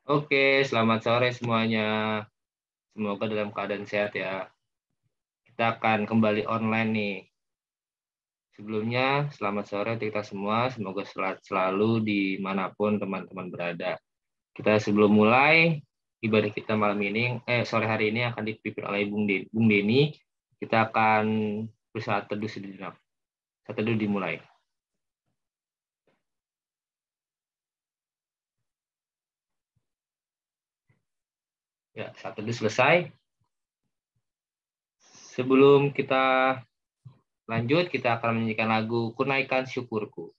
Oke, selamat sore semuanya. Semoga dalam keadaan sehat ya. Kita akan kembali online nih. Sebelumnya, selamat sore untuk kita semua. Semoga selalu dimanapun teman-teman berada. Kita sebelum mulai ibadah kita malam ini, sore hari ini akan dipimpin oleh Bung Deni. Kita akan bersaat teduh sejenak. Saat teduh dimulai. Ya, saat teduh selesai. Sebelum kita lanjut, kita akan menyanyikan lagu Kunaikan Syukurku.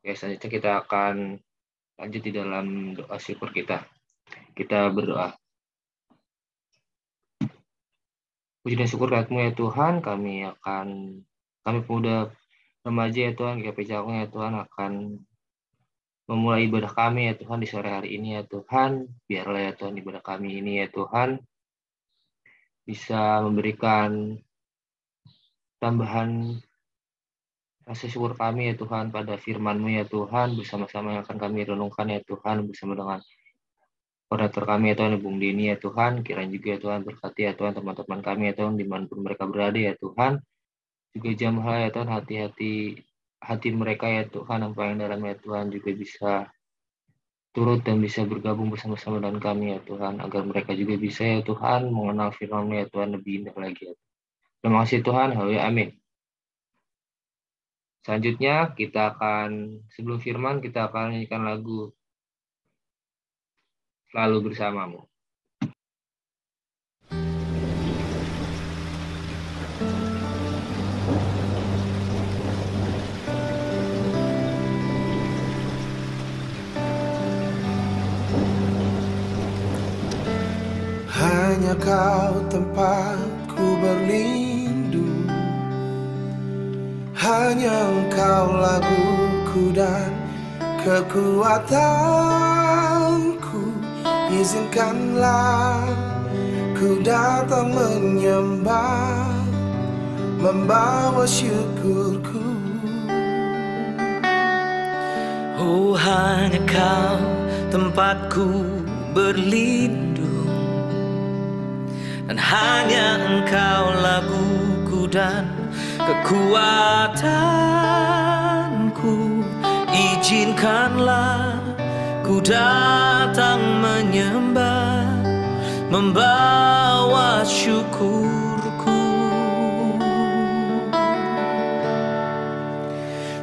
Oke, selanjutnya kita akan lanjut di dalam doa syukur kita. Kita berdoa. Puji dan syukur kehadirat-Mu ya Tuhan, kami pemuda remaja ya Tuhan, GKP Cakung ya Tuhan akan memulai ibadah kami ya Tuhan di sore hari ini ya Tuhan. Biarlah ya Tuhan ibadah kami ini ya Tuhan bisa memberikan tambahan rasa syukur kami ya Tuhan pada firman-Mu ya Tuhan, bersama-sama yang akan kami renungkan ya Tuhan, bersama dengan koordinator kami ya Tuhan, Bung Deni ya Tuhan, kiranya juga ya Tuhan berkati ya Tuhan teman-teman kami ya Tuhan, dimanapun mereka berada ya Tuhan, juga jamah ya Tuhan, hati mereka ya Tuhan, yang paling dalam ya Tuhan, juga bisa turut dan bisa bergabung bersama-sama dengan kami ya Tuhan, agar mereka juga bisa ya Tuhan, mengenal firman-Mu ya Tuhan, lebih indah lagi ya Tuhan. Terima kasih Tuhan, haleluya, amin. Selanjutnya sebelum firman kita akan nyanyikan lagu Selalu Bersamamu. Hanya Kau tempatku berlindung, hanya Engkau laguku dan kekuatanku. Izinkanlah ku datang menyembah, membawa syukurku. Oh, hanya Kau tempatku berlindung, dan hanya Engkau laguku dan kekuatanku. Izinkanlah ku datang menyembah, membawa syukurku.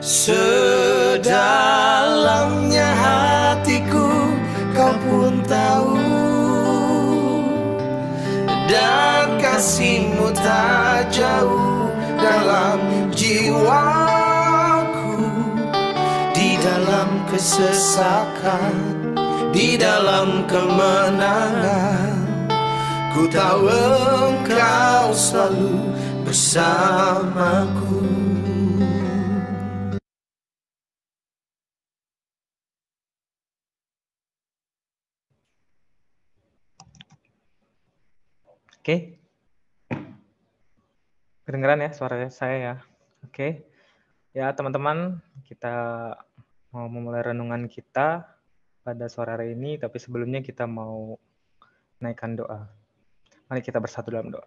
Sedalamnya hatiku kasih-Mu tak jauh dalam jiwaku, di dalam kesesakan, di dalam kemenangan. Ku tahu Engkau selalu bersamaku. Oke. Kedengeran ya suara saya ya. Oke. Ya teman-teman, kita mau memulai renungan kita pada sore hari ini, tapi sebelumnya kita mau naikkan doa. Mari kita bersatu dalam doa.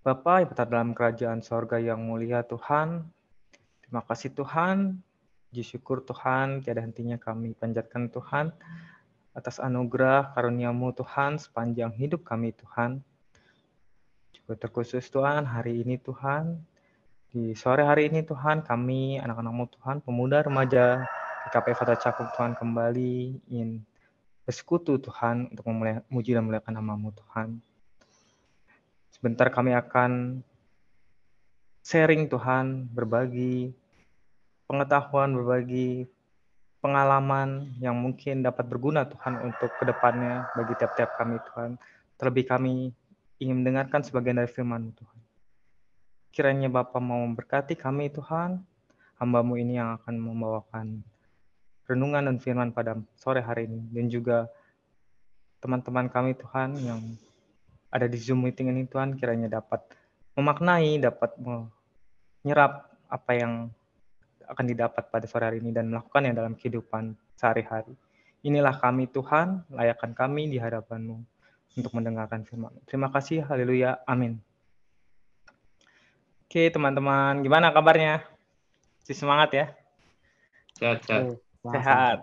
Bapa yang berada dalam kerajaan sorga yang mulia Tuhan, terima kasih Tuhan, puji syukur Tuhan, tiada hentinya kami panjatkan Tuhan, atas anugerah karunia-Mu Tuhan sepanjang hidup kami Tuhan. Juga terkhusus Tuhan hari ini Tuhan, di sore hari ini Tuhan kami anak-anak-Mu Tuhan, pemuda remaja GKP Fata Cakung Tuhan kembali ingin bersekutu Tuhan untuk memuji dan memuliakan nama-Mu Tuhan. Sebentar kami akan sharing Tuhan, berbagi pengetahuan, berbagi pengalaman yang mungkin dapat berguna Tuhan untuk kedepannya bagi tiap-tiap kami Tuhan. Terlebih kami ingin mendengarkan sebagian dari firman Tuhan. Kiranya Bapa mau memberkati kami Tuhan, hamba-Mu ini yang akan membawakan renungan dan firman pada sore hari ini. Dan juga teman-teman kami Tuhan yang ada di Zoom meeting ini Tuhan, kiranya dapat memaknai, dapat menyerap apa yang akan didapat pada sore hari ini dan melakukannya dalam kehidupan sehari-hari. Inilah kami Tuhan, layakkan kami di hadapan-Mu untuk mendengarkan firman. Terima kasih, haleluya, amin. Oke teman-teman, gimana kabarnya? Masih semangat ya? Sehat. Sehat.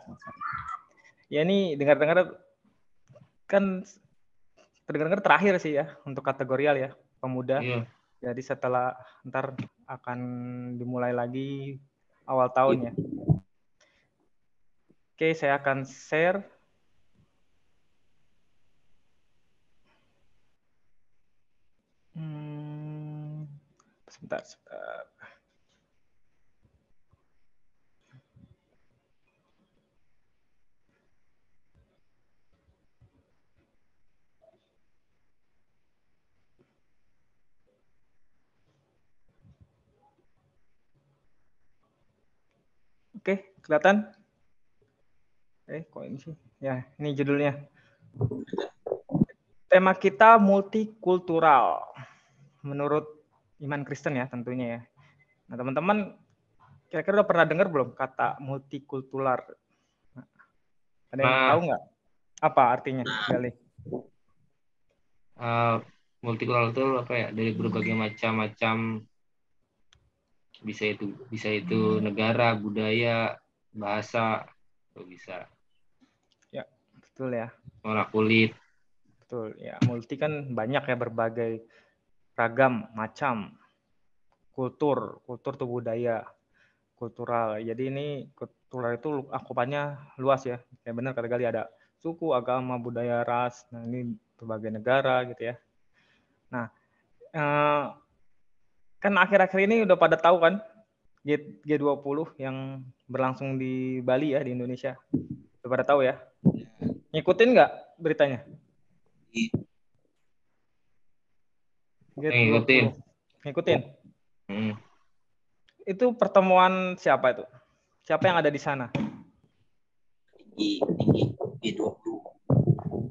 Ya ini dengar-dengar kan terdengar terakhir sih ya untuk kategorial ya, pemuda. Iya. Jadi setelah ntar akan dimulai lagi awal tahun ya. Oke, saya akan share. Sebentar. Oke, kelihatan? Kok ini sih? Ya, ini judulnya. Tema kita multikultural. Menurut iman Kristen ya tentunya ya. Nah, teman-teman kira-kira udah pernah dengar belum kata multikultural? Ada yang tahu nggak? Apa artinya, Gali? Multikultural itu apa ya? Dari berbagai macam bisa itu negara, budaya, bahasa, itu bisa. Ya, betul ya. Warna kulit. Betul ya. Multi kan banyak ya, berbagai ragam macam kultur tuh budaya kultural. Jadi ini kultural itu akupannya luas ya. Kayak benar kata Gali, ada suku, agama, budaya, ras. Nah, ini berbagai negara gitu ya. Nah, kan akhir-akhir ini udah pada tahu kan G20 yang berlangsung di Bali ya, di Indonesia. Udah pada tahu ya? Ngikutin nggak beritanya? Ngikutin. Ngikutin. Itu pertemuan siapa itu? Siapa yang ada di sana? Tinggi G20.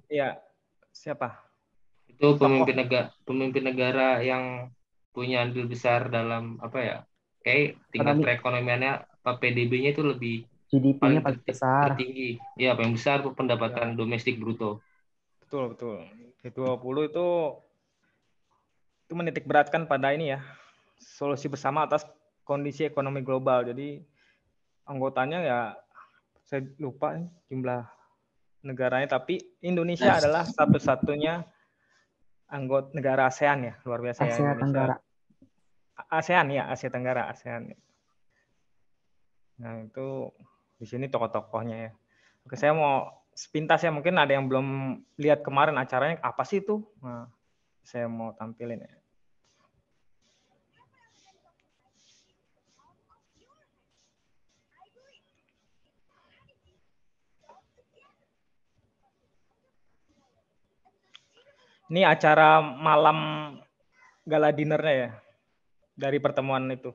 Iya, siapa? Itu pemimpin negara yang punya andil besar dalam apa ya? Kayak tingkat perekonomiannya, PDB-nya itu lebih GDP-nya paling besar. Tertinggi. Ya, paling besar pendapatan domestik bruto. Betul. G20 itu menitik beratkan pada ini ya, solusi bersama atas kondisi ekonomi global. Jadi anggotanya ya saya lupa jumlah negaranya, tapi Indonesia adalah satu-satunya anggota negara ASEAN ya, luar biasa ya Indonesia. Tenggara. ASEAN ya, Asia Tenggara, ASEAN. Nah itu di sini tokoh-tokohnya ya. Oke, saya mau sepintas ya, mungkin ada yang belum lihat kemarin acaranya apa sih itu. Nah, saya mau tampilin ya. Ini acara malam gala dinernya ya, dari pertemuan itu.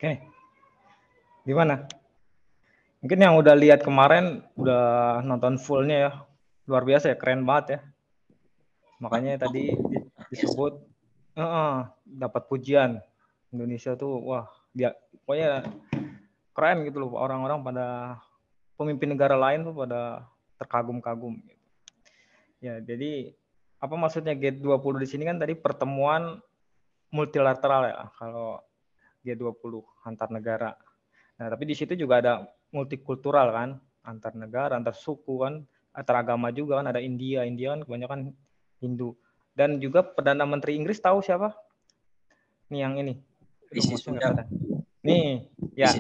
Oke, gimana? Mungkin yang udah lihat kemarin, udah nonton fullnya ya, luar biasa ya, keren banget ya. Makanya tadi disebut dapat pujian Indonesia tuh, wah, dia pokoknya keren gitu loh, orang-orang pada pemimpin negara lain tuh pada terkagum-kagum. Gitu. Ya, jadi apa maksudnya G20 di sini kan tadi pertemuan multilateral ya, kalau G20 antar negara. Nah, tapi di situ juga ada multikultural kan, antar negara, antar suku kan, antar agama juga kan, ada India kan kebanyakan Hindu. Dan juga Perdana Menteri Inggris tahu siapa? Nih yang ini. Rishi Sunak. Nih, ya.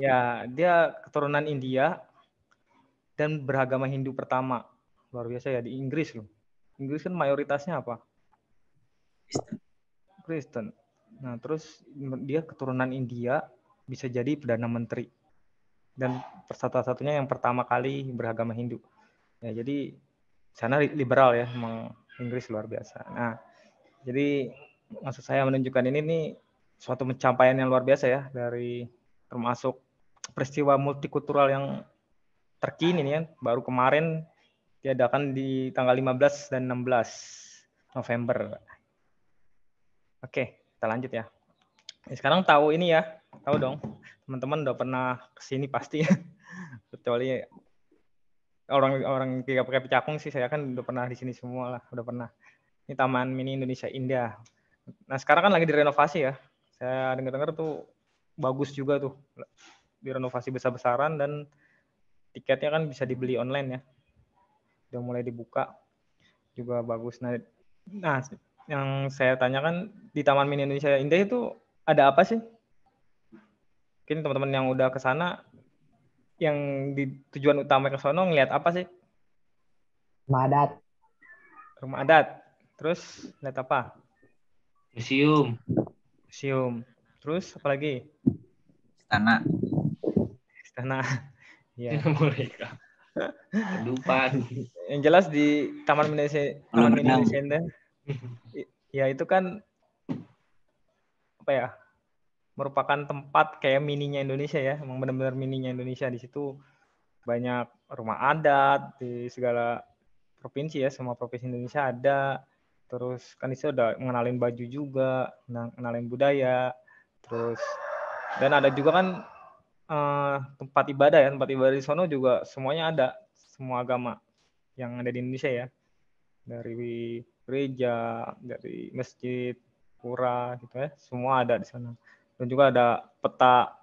Ya, dia keturunan India dan beragama Hindu pertama. luar biasa ya di Inggris loh. Inggris kan mayoritasnya apa? Kristen. Nah, terus dia keturunan India, bisa jadi Perdana Menteri. Dan satu-satunya yang pertama kali beragama Hindu. Ya, jadi sana liberal ya, memang Inggris luar biasa. Nah, jadi maksud saya menunjukkan ini nih suatu pencapaian yang luar biasa ya, dari termasuk peristiwa multikultural yang terkini nih kan, baru kemarin diadakan di tanggal 15 dan 16 November. Oke, kita lanjut ya. Sekarang tahu ini ya, tahu dong. Teman-teman udah pernah kesini pasti ya. Kecuali orang-orang kayak Cakung sih, saya kan udah pernah di sini semua lah, udah pernah. Ini Taman Mini Indonesia Indah. Nah, sekarang kan lagi direnovasi ya. Saya dengar-dengar tuh bagus juga tuh. Direnovasi besar-besaran dan tiketnya kan bisa dibeli online ya. Udah mulai dibuka. Juga bagus. Nah, yang saya tanyakan di Taman Mini Indonesia Indah itu ada apa sih? Mungkin teman-teman yang udah ke sana, yang di tujuan utama ke sono ngeliat apa sih? Rumah adat. Rumah adat. Terus lihat apa? Museum. Museum. Terus apa lagi? Istana. Istana. Ya. Mereka. Kehidupan. Yang jelas di Taman Mini Indonesia Indah, ya itu kan apa ya? Merupakan tempat kayak mininya Indonesia ya, emang benar-benar mininya Indonesia. Di situ banyak rumah adat di segala provinsi ya, semua provinsi Indonesia ada. Terus kan di situ udah ngenalin baju juga, ngenalin budaya. Terus dan ada juga kan tempat ibadah ya, tempat ibadah di sono juga semuanya ada, semua agama yang ada di Indonesia ya, dari gereja, dari masjid, pura gitu ya, semua ada di sana. Dan juga ada peta,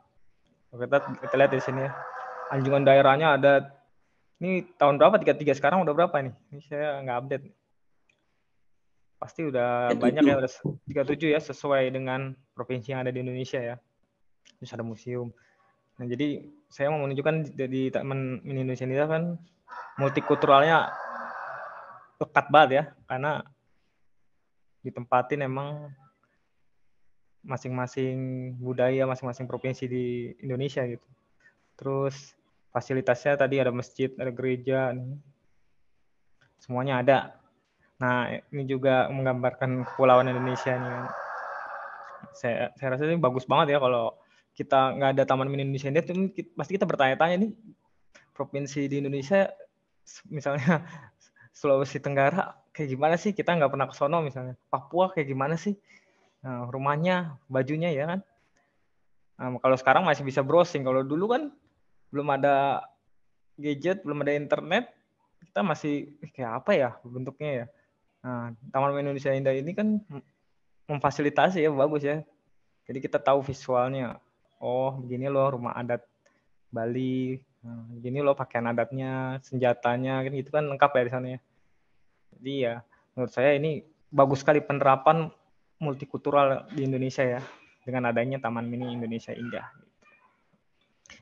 kita lihat di sini ya, anjungan daerahnya ada. Ini tahun berapa? 33 sekarang udah berapa nih? Ini saya nggak update. Pasti udah 37. Banyak ya, udah 37 ya, sesuai dengan provinsi yang ada di Indonesia ya. Terus ada museum. Nah, jadi saya mau menunjukkan di Taman Mini Indonesia ini kan multikulturalnya lekat banget ya, karena ditempatin emang masing-masing budaya, masing-masing provinsi di Indonesia gitu. Terus fasilitasnya tadi ada masjid, ada gereja, semuanya ada. Nah, ini juga menggambarkan kepulauan Indonesia nih kan. Saya rasa ini bagus banget ya kalau kita nggak ada Taman Mini Indonesia ini, pasti kita bertanya-tanya nih, provinsi di Indonesia, misalnya Sulawesi Tenggara, kayak gimana sih? Kita nggak pernah ke sono misalnya. Papua kayak gimana sih? Nah, rumahnya, bajunya ya kan. Nah, kalau sekarang masih bisa browsing. Kalau dulu kan belum ada gadget, belum ada internet, kita masih kayak apa ya bentuknya ya. Nah, Taman Indonesia Indah ini kan memfasilitasi ya, bagus ya. Jadi kita tahu visualnya. Oh, begini loh rumah adat Bali. Nah, begini loh pakaian adatnya, senjatanya, kan itu kan lengkap ya di sana ya. Jadi ya, menurut saya ini bagus sekali penerapan multikultural di Indonesia ya, dengan adanya Taman Mini Indonesia Indah.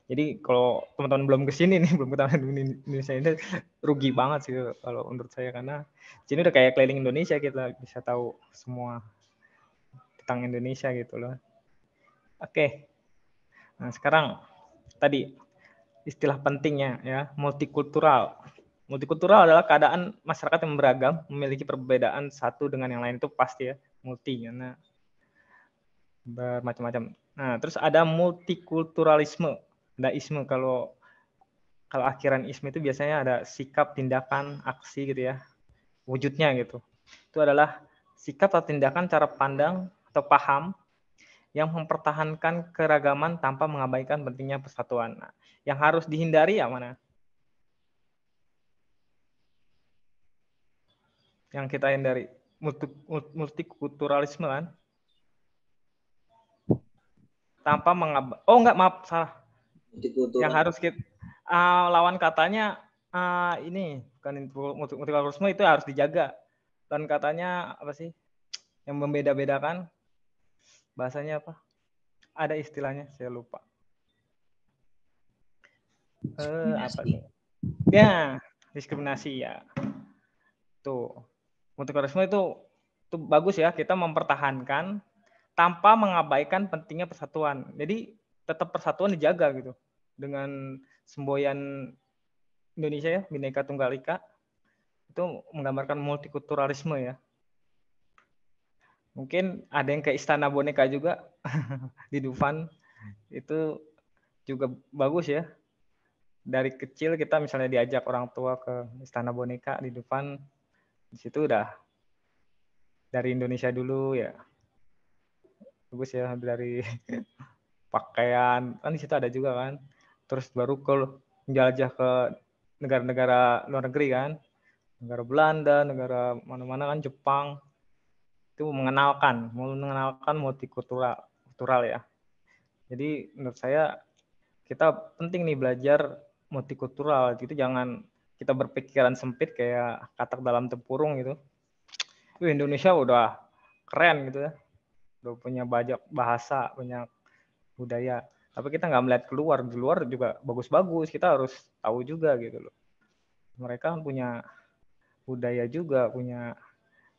Jadi kalau teman-teman belum kesini nih, belum ke Taman Mini Indonesia Indah, rugi banget sih kalau menurut saya, karena sini udah kayak keliling Indonesia, kita bisa tahu semua tentang Indonesia gitu loh. Oke, nah sekarang tadi istilah pentingnya ya, multikultural. Multikultural adalah keadaan masyarakat yang beragam, memiliki perbedaan satu dengan yang lain, itu pasti ya, multi, karena bermacam-macam. Nah, terus ada multikulturalisme, ada isme. Kalau akhiran isme itu biasanya ada sikap, tindakan, aksi gitu ya, wujudnya gitu. Itu adalah sikap atau tindakan, cara pandang atau paham yang mempertahankan keragaman tanpa mengabaikan pentingnya persatuan. Nah, yang harus dihindari ya mana? Yang kita hindari multikulturalisme kan? Tanpa maaf, salah. Yang harus kita lawan katanya ini bukan multikulturalisme, itu harus dijaga. Dan katanya apa sih? Yang membeda-bedakan, bahasanya apa? Ada istilahnya, saya lupa. Apa nih? Ya, diskriminasi ya. Itu multikulturalisme itu bagus ya, kita mempertahankan tanpa mengabaikan pentingnya persatuan. Jadi tetap persatuan dijaga gitu dengan semboyan Indonesia ya, Bhinneka Tunggal Ika, itu menggambarkan multikulturalisme ya. Mungkin ada yang ke Istana Boneka juga di Dufan, itu juga bagus ya. Dari kecil kita misalnya diajak orang tua ke Istana Boneka di Dufan, di situ udah dari Indonesia dulu ya. Bagus ya, dari pakaian, kan di situ ada juga kan. Terus baru ke menjelajah ke negara-negara luar negeri kan. Negara Belanda, negara mana-mana kan, Jepang. Itu mengenalkan multikultural ya. Jadi menurut saya kita penting nih belajar multikultural. Itu jangan kita berpikiran sempit kayak katak dalam tempurung gitu. Indonesia udah keren gitu ya. Udah punya banyak bahasa, banyak budaya. Tapi kita nggak melihat keluar. Di luar juga bagus-bagus. Kita harus tahu juga gitu loh. Mereka punya budaya juga, punya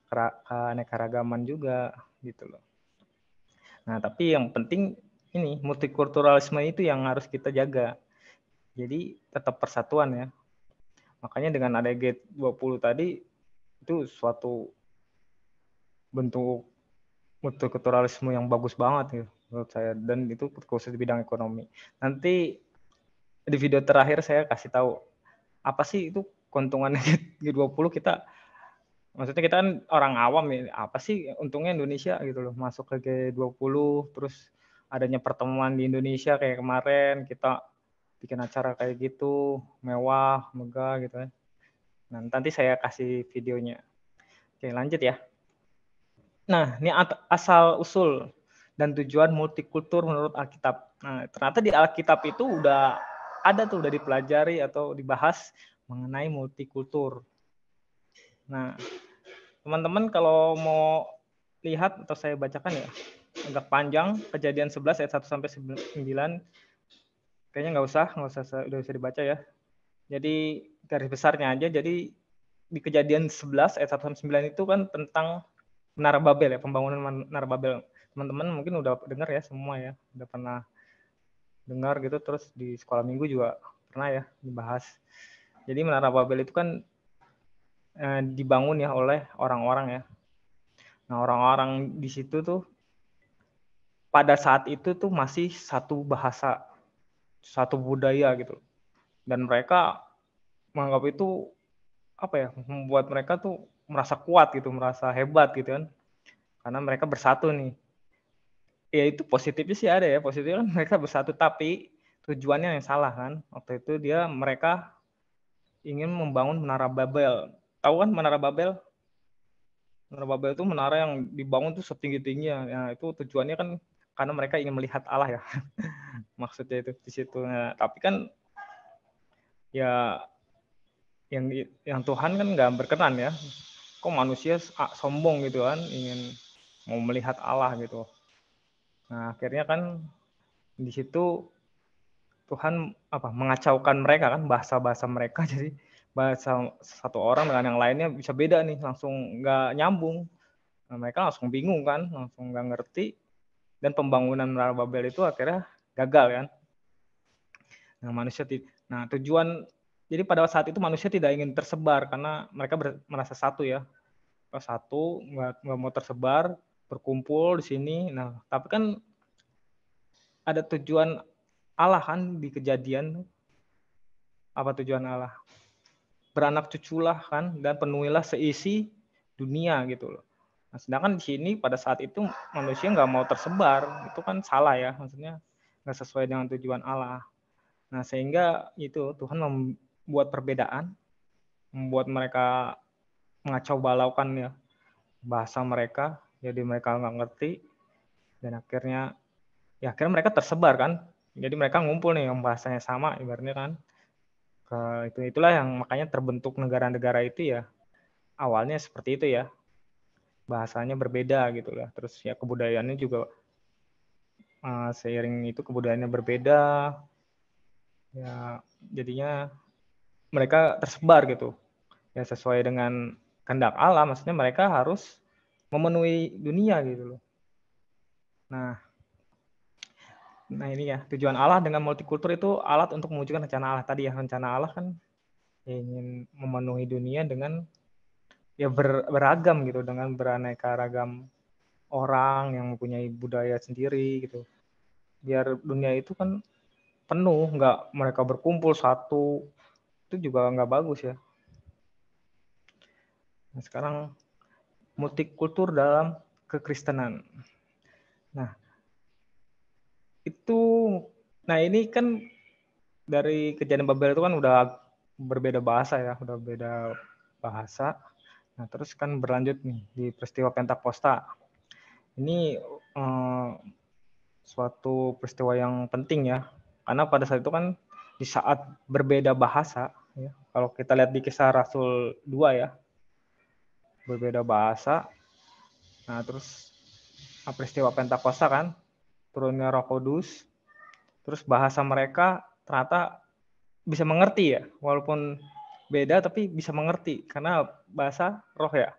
keanekaragaman juga gitu loh. Nah, tapi yang penting ini multikulturalisme itu yang harus kita jaga. Jadi tetap persatuan ya. Makanya dengan ada G20 tadi itu suatu bentuk multikulturalisme yang bagus banget gitu menurut saya, dan itu khusus di bidang ekonomi. Nanti di video terakhir saya kasih tahu apa sih itu keuntungannya G20. Kita maksudnya kita kan orang awam ya, apa sih untungnya Indonesia gitu loh masuk ke G20, terus adanya pertemuan di Indonesia kayak kemarin kita bikin acara kayak gitu, mewah, megah gitu ya. Nah, nanti saya kasih videonya. Oke, lanjut ya. Nah, ini asal usul dan tujuan multikultur menurut Alkitab. Nah, ternyata di Alkitab itu udah ada tuh, udah dipelajari atau dibahas mengenai multikultur. Nah, teman-teman kalau mau lihat atau saya bacakan ya, agak panjang, Kejadian 11 ayat 1 sampai 9. Kayaknya nggak usah udah bisa dibaca ya. Jadi garis besarnya aja. Jadi di Kejadian 11 ayat 1 sampai 9 itu kan tentang Menara Babel ya, pembangunan Menara Babel. Teman-teman mungkin udah dengar ya semua ya, udah pernah dengar gitu, terus di sekolah minggu juga pernah ya dibahas. Jadi Menara Babel itu kan dibangun ya oleh orang-orang ya. Nah, orang-orang di situ tuh pada saat itu tuh masih satu bahasa, satu budaya gitu. Dan mereka menganggap itu apa ya, membuat mereka tuh merasa kuat gitu, merasa hebat gitu kan. Karena mereka bersatu nih. Ya itu positifnya sih ada ya, positifnya kan mereka bersatu, tapi tujuannya yang salah kan. Waktu itu mereka ingin membangun Menara Babel. Tahu kan Menara Babel? Menara Babel itu menara yang dibangun tuh setinggi-tingginya. Ya, itu tujuannya kan karena mereka ingin melihat Allah ya. Maksudnya itu di situ. Nah, tapi kan ya yang Tuhan kan nggak berkenan ya. Kok manusia sombong gitu kan, ingin mau melihat Allah gitu. Nah, akhirnya kan di situ Tuhan mengacaukan mereka kan, bahasa-bahasa mereka. Jadi bahasa satu orang dengan yang lainnya bisa beda nih, langsung nggak nyambung. Nah, mereka langsung bingung kan, langsung nggak ngerti, dan pembangunan Menara Babel itu akhirnya gagal kan. Nah, tujuan, jadi pada saat itu manusia tidak ingin tersebar karena mereka merasa satu ya, satu, nggak mau tersebar, berkumpul di sini. Nah, tapi kan ada tujuan Allah kan di Kejadian. Apa tujuan Allah? Beranak cuculah kan, dan penuhilah seisi dunia gitu loh. Nah, sedangkan di sini pada saat itu manusia nggak mau tersebar, itu kan salah ya, maksudnya nggak sesuai dengan tujuan Allah. Nah, sehingga itu Tuhan membuat perbedaan, membuat mereka mengacau balaukan ya bahasa mereka, jadi mereka nggak ngerti, dan akhirnya mereka tersebar kan. Jadi mereka ngumpul nih yang bahasanya sama ibaratnya kan. Itulah yang makanya terbentuk negara-negara itu ya. Awalnya seperti itu ya. Bahasanya berbeda gitu lah. Terus ya kebudayaannya juga seiring itu kebudayaannya berbeda. Ya jadinya mereka tersebar gitu. Ya sesuai dengan kehendak Allah, maksudnya mereka harus memenuhi dunia gitu loh. Nah ini ya, tujuan Allah dengan multikultur itu alat untuk mewujudkan rencana Allah tadi ya. Rencana Allah kan ingin memenuhi dunia dengan ya beragam gitu, dengan beraneka ragam orang yang mempunyai budaya sendiri gitu. Biar dunia itu kan penuh, nggak mereka berkumpul satu, itu juga nggak bagus ya. Nah, sekarang multikultur dalam kekristenan. Nah, ini kan dari kejadian Babel itu kan udah berbeda bahasa ya, udah beda bahasa. Nah, terus kan berlanjut nih di peristiwa Pentakosta. Ini suatu peristiwa yang penting ya, karena pada saat itu kan di saat berbeda bahasa, ya, kalau kita lihat di Kisah Rasul 2 ya, berbeda bahasa. Nah, terus peristiwa Pentakosta kan, turunnya Roh Kudus, terus bahasa mereka ternyata bisa mengerti ya, walaupun beda tapi bisa mengerti karena bahasa roh ya.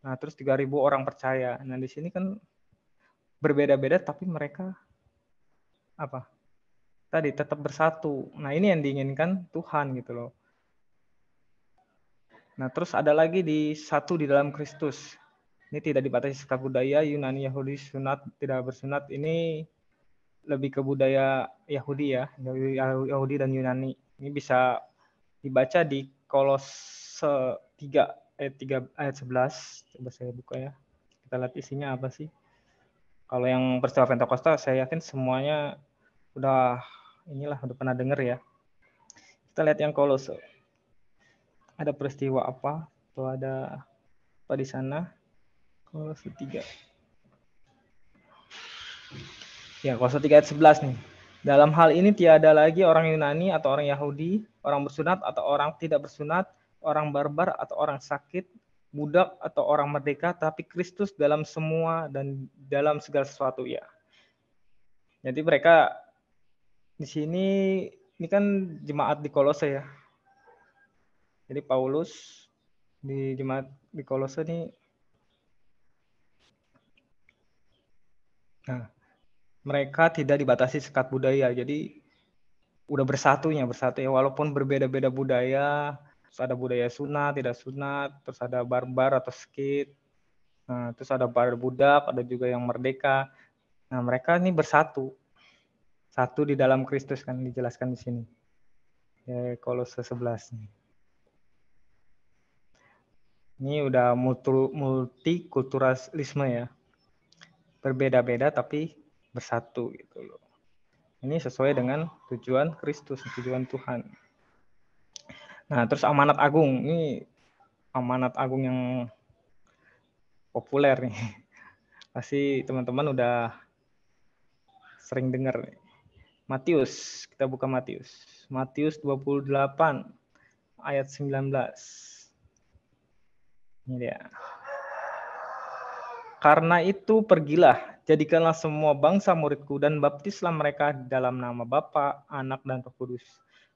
Nah, terus 3.000 orang percaya. Nah, di sini kan berbeda-beda tapi mereka apa? Tadi tetap bersatu. Nah, ini yang diinginkan Tuhan gitu loh. Nah, terus ada lagi di satu di dalam Kristus. Ini tidak dibatasi sekat budaya, Yunani, Yahudi, sunat, tidak bersunat. Ini lebih ke budaya Yahudi ya, Yahudi dan Yunani. Ini bisa dibaca di Kolose 3 ayat 11. Coba saya buka ya. Kita lihat isinya apa sih. Kalau yang peristiwa Pentakosta saya yakin semuanya udah pernah dengar ya. Kita lihat yang Kolose. Ada peristiwa apa? Atau ada apa di sana? Kolose 3. Ya, Kolose 3 ayat 11 nih. Dalam hal ini tiada lagi orang Yunani atau orang Yahudi, orang bersunat atau orang tidak bersunat, orang barbar atau orang sakit, budak atau orang merdeka, tapi Kristus dalam semua dan dalam segala sesuatu ya. Jadi mereka di sini ini kan jemaat di Kolose ya. Jadi Paulus di jemaat di Kolose ini, nah, mereka tidak dibatasi sekat budaya. Jadi udah bersatu ya, walaupun berbeda-beda budaya. Terus ada budaya sunat, tidak sunat, terus ada barbar atau skit, nah, terus ada budak, ada juga yang merdeka. Nah, mereka ini bersatu, satu di dalam Kristus kan dijelaskan di sini. Ya, Kolose 11 nih. Ini udah multikulturalisme ya, berbeda-beda tapi bersatu gitu loh. Ini sesuai dengan tujuan Kristus, tujuan Tuhan. Nah, terus amanat agung. Ini amanat agung yang populer nih. Pasti teman-teman udah sering dengar nih. Matius, kita buka Matius. Matius 28 ayat 19. Ini dia. Karena itu pergilah, jadikanlah semua bangsa muridku dan baptislah mereka dalam nama Bapa, Anak, dan Roh Kudus.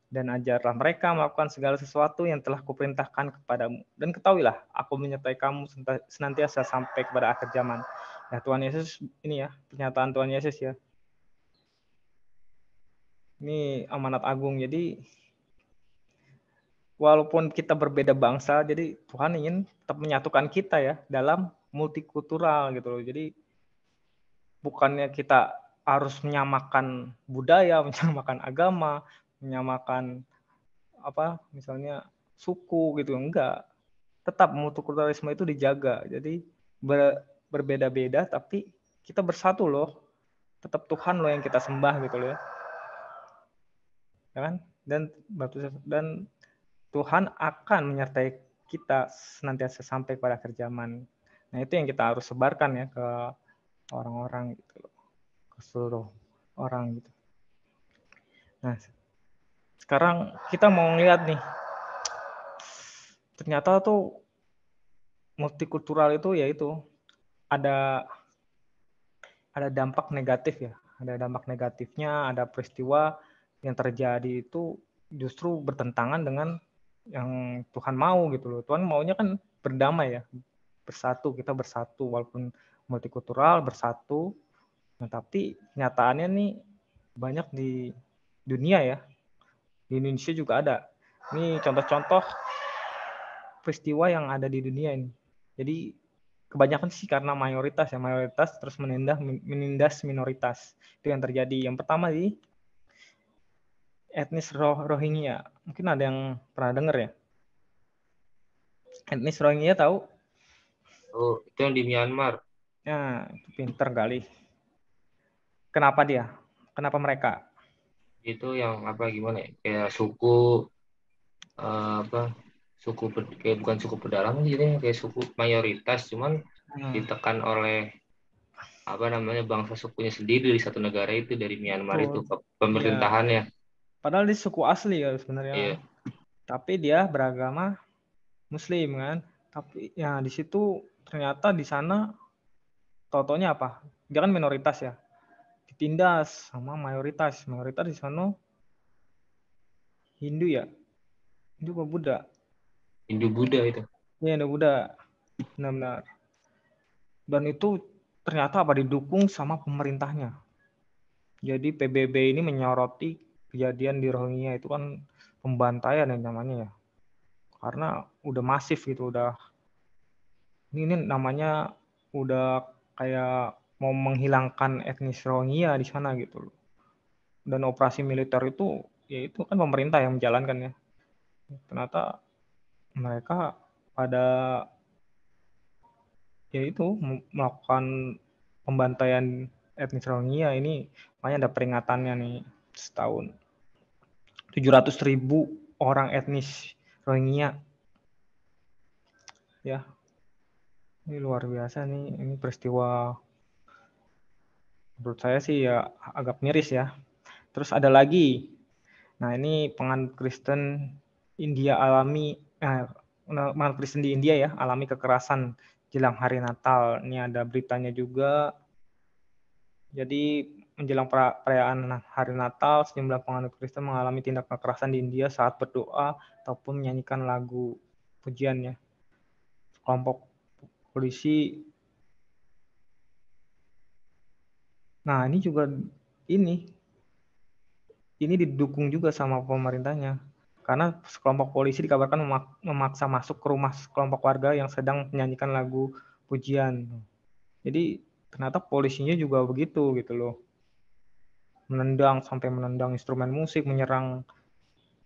Dan ajarlah mereka melakukan segala sesuatu yang telah kuperintahkan kepadamu. Dan ketahuilah, aku menyertai kamu senantiasa sampai kepada akhir zaman. Ya, Tuhan Yesus, ini ya, pernyataan Tuhan Yesus ya. Ini amanat agung, jadi walaupun kita berbeda bangsa, jadi Tuhan ingin tetap menyatukan kita ya, dalam multikultural gitu loh. Jadi bukannya kita harus menyamakan budaya, menyamakan agama, menyamakan misalnya suku gitu, enggak. Tetap multikulturalisme itu dijaga. Jadi berbeda-beda tapi kita bersatu loh. Tetap Tuhan loh yang kita sembah gitu loh ya. Ya kan? Dan Tuhan akan menyertai kita senantiasa sampai pada akhir zaman. Nah, itu yang kita harus sebarkan ya ke orang-orang gitu loh. Ke seluruh orang gitu. Nah, sekarang kita mau ngeliat nih, ternyata tuh multikultural itu yaitu ada dampak negatif ya, ada dampak negatifnya, ada peristiwa yang terjadi itu justru bertentangan dengan yang Tuhan mau gitu loh. Tuhan maunya kan berdamai ya, bersatu, kita bersatu walaupun multikultural bersatu. Nah, tapi kenyataannya nih banyak di dunia ya. Di Indonesia juga ada. Ini contoh-contoh peristiwa yang ada di dunia ini. Jadi kebanyakan sih karena mayoritas terus menindas minoritas. Itu yang terjadi. Yang pertama di etnis Rohingya. Mungkin ada yang pernah dengar ya. Etnis Rohingya tahu? Oh, itu yang di Myanmar. Ya, itu pinter kali. Kenapa dia? Kenapa mereka? Itu yang apa gimana ya? Kayak suku apa? Kayak bukan suku pedalaman jadi kayak suku mayoritas cuman ditekan oleh apa namanya bangsa sukunya sendiri dari satu negara itu dari Myanmar itu Betul. ke pemerintahannya. Padahal dia suku asli ya sebenarnya. Iya. Tapi dia beragama Muslim kan. Tapi ya di situ ternyata di sana totonya apa? Dia kan minoritas ya. Ditindas sama mayoritas. Mayoritas di sana Hindu ya. Hindu apa Buddha? Hindu Buddha itu. Iya, Hindu Buddha. Benar-benar. Dan itu ternyata apa didukung sama pemerintahnya. Jadi PBB ini menyoroti kejadian di Rohingya itu kan pembantaian yang namanya ya. Karena udah masif gitu, udah ini namanya udah kayak mau menghilangkan etnis Rohingya di sana gitu loh. Dan operasi militer itu ya itu kan pemerintah yang menjalankan ya. Ternyata mereka pada ya itu melakukan pembantaian etnis Rohingya ini, makanya ada peringatannya nih setahun. 700.000 orang etnis Rohingya. Ya, ini luar biasa nih, ini peristiwa menurut saya sih ya agak miris ya. Terus ada lagi, nah ini penganut Kristen India penganut Kristen di India ya alami kekerasan jelang hari Natal. Ini ada beritanya juga. Jadi menjelang perayaan hari Natal, sejumlah penganut Kristen mengalami tindak kekerasan di India saat berdoa ataupun menyanyikan lagu pujiannya. Kelompok polisi. Nah, ini juga ini didukung juga sama pemerintahnya. Karena sekelompok polisi dikabarkan memaksa masuk ke rumah kelompok warga yang sedang menyanyikan lagu pujian. Jadi ternyata polisinya juga begitu gitu loh. Sampai menendang instrumen musik, menyerang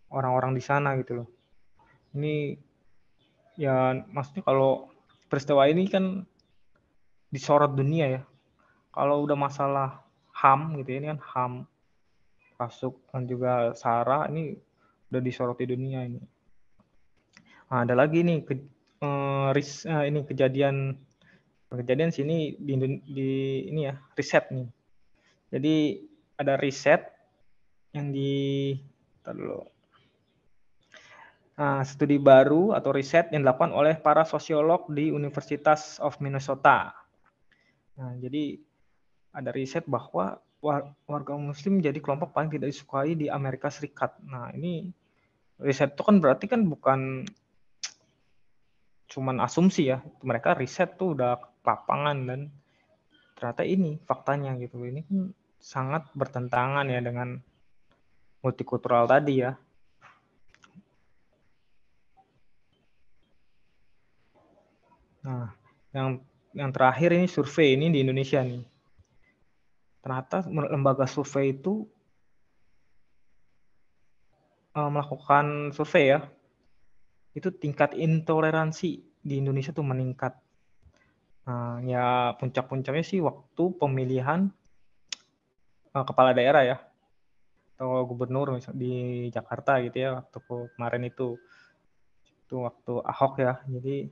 orang-orang di sana gitu loh. Ini ya maksudnya kalau peristiwa ini kan disorot dunia ya. Kalau udah masalah HAM gitu ya, ini kan HAM masuk dan juga SARA ini udah disoroti dunia ini. Nah, ada lagi nih ini kejadian sini di ini ya riset nih. Jadi ada riset yang studi baru atau riset yang dilakukan oleh para sosiolog di Universitas of Minnesota. Nah, jadi ada riset bahwa warga Muslim jadi kelompok paling tidak disukai di Amerika Serikat. Nah, ini riset itu kan berarti kan bukan cuman asumsi ya. Mereka riset tuh udah lapangan dan ternyata ini faktanya gitu. Ini kan sangat bertentangan ya dengan multikultural tadi ya. Nah, yang terakhir ini survei ini di Indonesia nih. Ternyata lembaga survei itu melakukan survei ya. Itu tingkat intoleransi di Indonesia tuh meningkat. Nah, ya puncak-puncaknya sih waktu pemilihan kepala daerah ya. Atau gubernur di Jakarta gitu ya waktu kemarin itu waktu Ahok ya. Jadi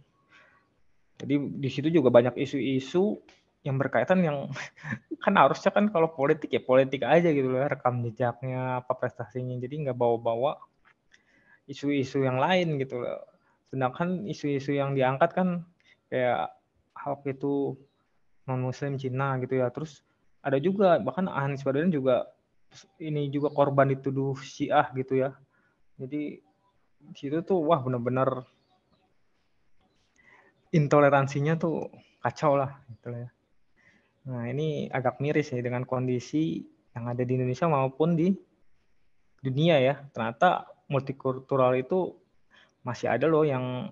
di situ juga banyak isu-isu yang berkaitan yang kan harusnya kan kalau politik ya politik aja gitu loh, rekam jejaknya apa prestasinya, jadi nggak bawa-bawa isu-isu yang lain gitu loh. Sedangkan isu-isu yang diangkat kan kayak Ahok itu non Muslim Cina gitu ya, terus ada juga bahkan Anies Baswedan juga ini juga korban dituduh Syiah gitu ya. Jadi di situ tuh wah benar-benar intoleransinya tuh kacau lah gitu ya. Nah, ini agak miris ya dengan kondisi yang ada di Indonesia maupun di dunia ya. Ternyata multikultural itu masih ada loh yang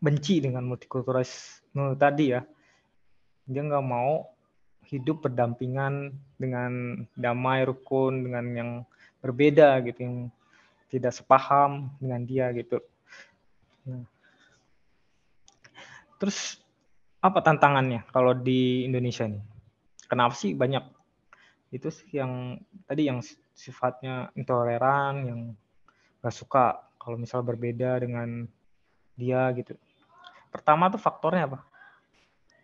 benci dengan multikulturalisme tadi ya. Dia nggak mau hidup berdampingan dengan damai, rukun, dengan yang berbeda gitu, yang tidak sepaham dengan dia gitu. Nah, terus apa tantangannya kalau di Indonesia nih? Kenapa sih banyak itu sih yang tadi yang sifatnya intoleran, yang nggak suka kalau misal berbeda dengan dia gitu. Pertama tuh faktornya apa?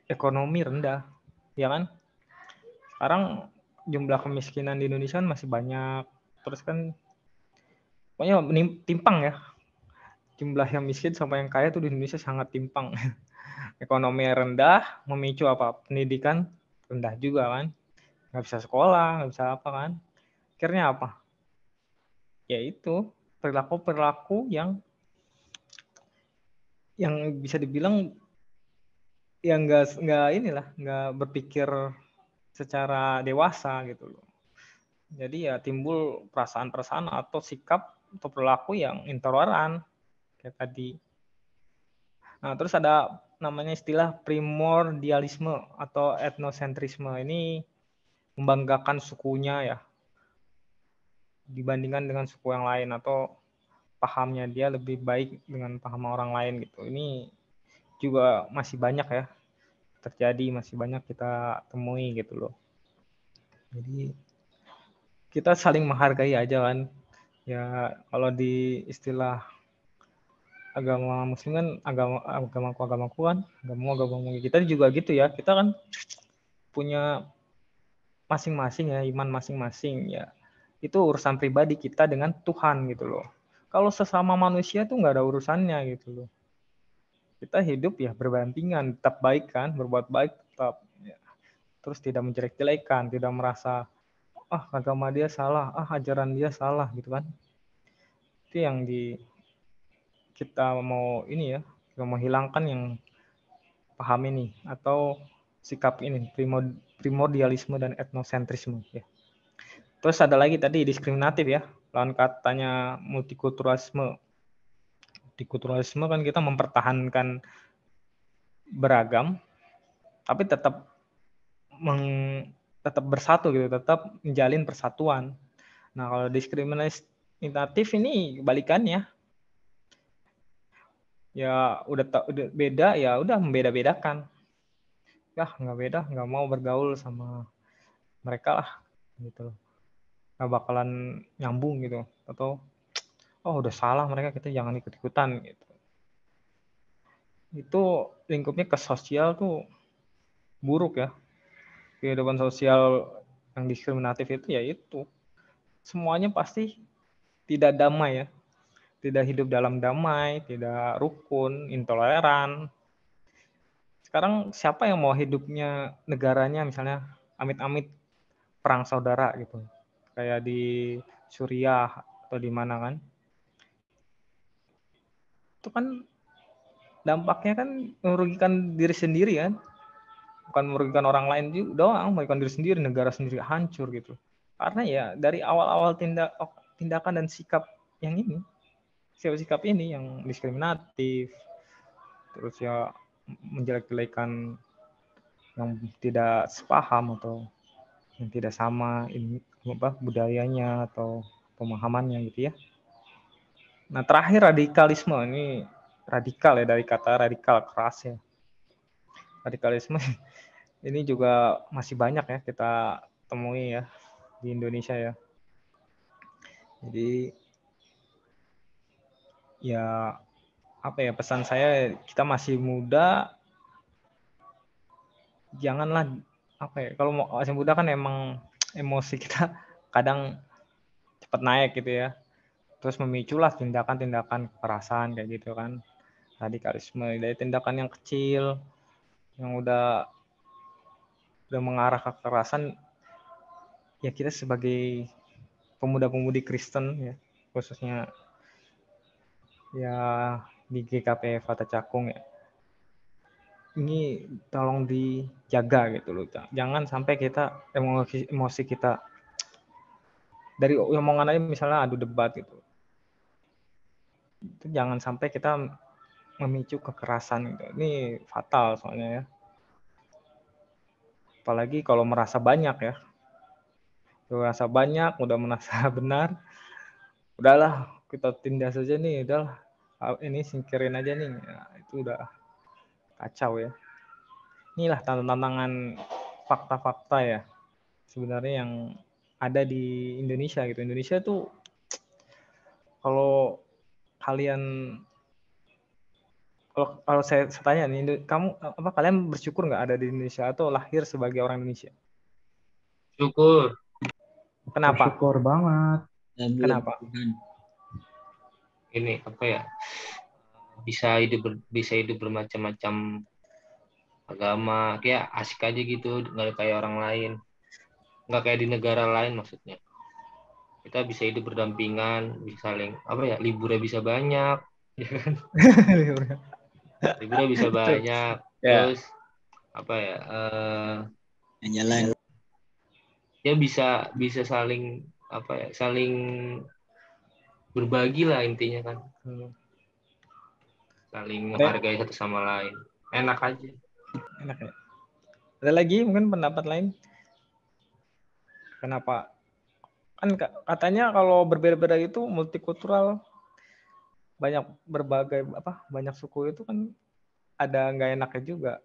Ekonomi rendah, ya kan? Sekarang jumlah kemiskinan di Indonesia kan masih banyak. Terus kan pokoknya timpang ya. Jumlah yang miskin sama yang kaya tuh di Indonesia sangat timpang. Ekonomi rendah memicu apa? Pendidikan rendah juga kan. Nggak bisa sekolah, nggak bisa apa kan. Akhirnya apa? Yaitu perilaku-perilaku yang bisa dibilang yang nggak berpikir secara dewasa gitu loh. Jadi ya timbul perasaan-perasaan atau sikap atau perilaku yang intoleran kayak tadi. Nah, terus ada namanya istilah primordialisme atau etnosentrisme. Ini membanggakan sukunya ya dibandingkan dengan suku yang lain, atau pahamnya dia lebih baik dengan paham orang lain gitu. Ini juga masih banyak ya terjadi, masih banyak kita temui gitu loh. Jadi kita saling menghargai aja kan. Ya kalau di istilah agama muslim kan agamaku kan, agamamu kita juga gitu ya. Kita kan punya masing-masing ya, iman masing-masing ya. Itu urusan pribadi kita dengan Tuhan gitu loh. Kalau sesama manusia tuh nggak ada urusannya gitu loh. Kita hidup ya berdampingan, tetap baik kan, berbuat baik tetap ya. Terus tidak menjelek-jelekan, tidak merasa agama dia salah, ajaran dia salah gitu kan. Itu yang kita mau ini ya, kita mau hilangkan yang paham ini atau sikap ini primordialisme dan etnosentrisme ya. Terus ada lagi tadi diskriminatif ya, lawan katanya multikulturalisme. Multikulturalisme kan kita mempertahankan beragam tapi tetap tetap bersatu gitu, tetap menjalin persatuan. Nah, kalau diskriminatif ini kebalikannya. Ya udah beda ya udah membeda-bedakan. Ya nggak beda, nggak mau bergaul sama mereka lah gitu loh. Nggak bakalan nyambung gitu, atau udah salah mereka, kita jangan ikut-ikutan gitu. Itu lingkupnya ke sosial tuh buruk ya. Kehidupan sosial yang diskriminatif itu ya itu semuanya pasti tidak damai ya, tidak hidup dalam damai, tidak rukun, intoleran. Sekarang siapa yang mau hidupnya negaranya misalnya amit-amit perang saudara gitu, kayak di Suriah atau di mana kan, itu kan dampaknya kan merugikan diri sendiri kan, bukan merugikan orang lain juga doang, merugikan diri sendiri, negara sendiri hancur gitu. Karena ya dari awal-awal tindakan dan sikap yang ini, sikap ini yang diskriminatif, terus ya menjelek-jelekan yang tidak sepaham atau yang tidak sama ini budayanya atau pemahamannya gitu ya. Nah, terakhir radikalisme, ini radikal ya, dari kata radikal, keras ya. Radikalisme ini juga masih banyak ya kita temui ya di Indonesia ya. Jadi ya apa ya, pesan saya, kita masih muda, janganlah apa ya, kalau masih muda kan emang emosi kita kadang cepat naik gitu ya. Terus memiculah tindakan-tindakan kekerasan kayak gitu kan. Radikalisme dari tindakan yang kecil yang udah mengarah ke kekerasan ya. Kita sebagai pemuda-pemudi Kristen ya, khususnya ya di GKP Fata Cakung ya. Ini tolong dijaga gitu loh. Jangan sampai kita emosi kita dari omongan aja misalnya adu debat gitu. Itu jangan sampai kita memicu kekerasan gitu. Ini fatal soalnya ya. Apalagi kalau merasa banyak ya. Merasa banyak, udah merasa benar. Udahlah, kita tindas saja nih, udahlah. Ini singkirin aja nih. Ya, itu udah kacau ya. Inilah tantangan fakta-fakta ya sebenarnya yang ada di Indonesia gitu. Indonesia tuh kalau saya tanya nih, kalian bersyukur nggak ada di Indonesia atau lahir sebagai orang Indonesia? Syukur. Kenapa? Bersyukur banget. Kenapa? Ini apa ya? Bisa hidup bermacam-macam agama, kayak asik aja gitu, nggak kayak orang lain, nggak kayak di negara lain maksudnya. Kita bisa hidup berdampingan, bisa saling liburnya bisa banyak, ya kan? Liburnya bisa banyak, Ya. terus jalan. Ya bisa saling saling berbagi lah intinya kan, saling menghargai satu sama lain, enak aja. Enak ya. Ada lagi mungkin pendapat lain? Kenapa? Kan katanya kalau berbeda-beda itu multikultural, banyak suku itu kan ada nggak enaknya juga.